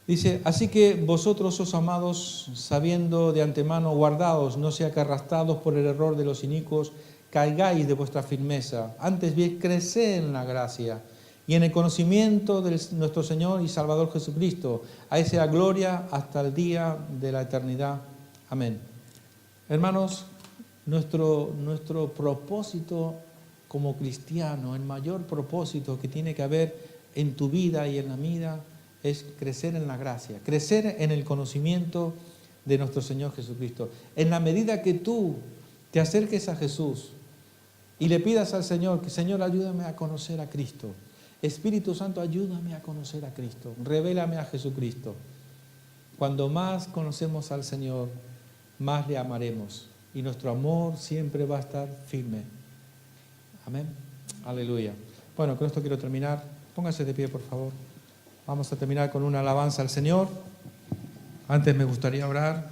Dice, así que vosotros, os amados, sabiendo de antemano, guardaos, no sea que arrastrados por el error de los inicuos, caigáis de vuestra firmeza. Antes bien, creced en la gracia y en el conocimiento de nuestro Señor y Salvador Jesucristo. A Él sea gloria hasta el día de la eternidad. Amén. Hermanos, nuestro propósito como cristiano, el mayor propósito que tiene que haber en tu vida y en la mía, es crecer en la gracia, crecer en el conocimiento de nuestro Señor Jesucristo. En la medida que tú te acerques a Jesús y le pidas al Señor, que Señor, ayúdame a conocer a Cristo. Espíritu Santo, ayúdame a conocer a Cristo. Revélame a Jesucristo. Cuando más conocemos al Señor, más le amaremos. Y nuestro amor siempre va a estar firme. Amén. Aleluya. Bueno, con esto quiero terminar. Póngase de pie, por favor. Vamos a terminar con una alabanza al Señor. Antes me gustaría orar.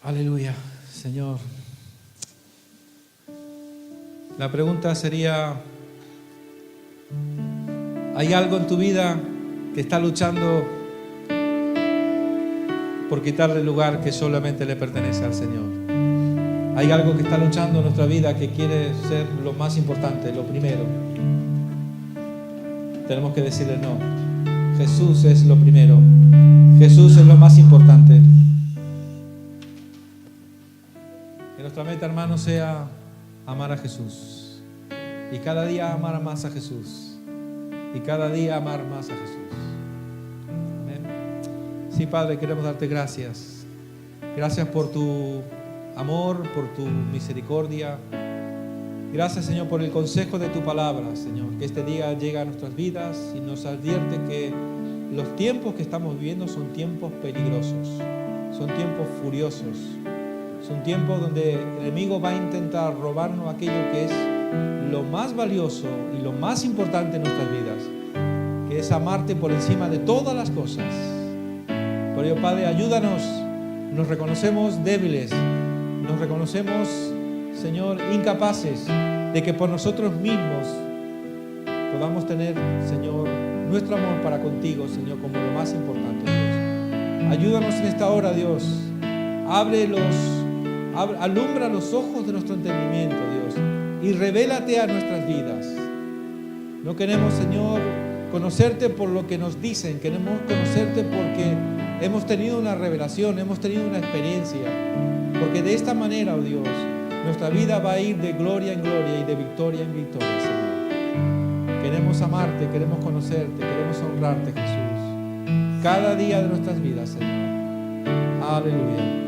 Aleluya, Señor. La pregunta sería, ¿hay algo en tu vida que está luchando por quitarle el lugar que solamente le pertenece al Señor? Hay algo que está luchando en nuestra vida que quiere ser lo más importante, lo primero. Tenemos que decirle no. Jesús es lo primero. Jesús es lo más importante. Que nuestra meta, hermano, sea amar a Jesús. Y cada día amar más a Jesús. Y cada día amar más a Jesús. Amén. Sí, Padre, queremos darte gracias. Gracias por tu amor, por tu misericordia. Gracias, Señor, por el consejo de tu palabra, Señor, que este día llega a nuestras vidas y nos advierte que los tiempos que estamos viviendo son tiempos peligrosos, son tiempos furiosos, son tiempos donde el enemigo va a intentar robarnos aquello que es lo más valioso y lo más importante en nuestras vidas, que es amarte por encima de todas las cosas. Por ello, Padre, ayúdanos. Nos reconocemos débiles, nos reconocemos, Señor, incapaces de que por nosotros mismos podamos tener, Señor, nuestro amor para contigo, Señor, como lo más importante, Dios. Ayúdanos en esta hora, Dios. Alumbra los ojos de nuestro entendimiento, Dios, y revélate a nuestras vidas. No queremos, Señor, conocerte por lo que nos dicen, queremos conocerte porque hemos tenido una revelación, hemos tenido una experiencia. Porque de esta manera, oh Dios, nuestra vida va a ir de gloria en gloria y de victoria en victoria, Señor. Queremos amarte, queremos conocerte, queremos honrarte, Jesús. Cada día de nuestras vidas, Señor. Aleluya.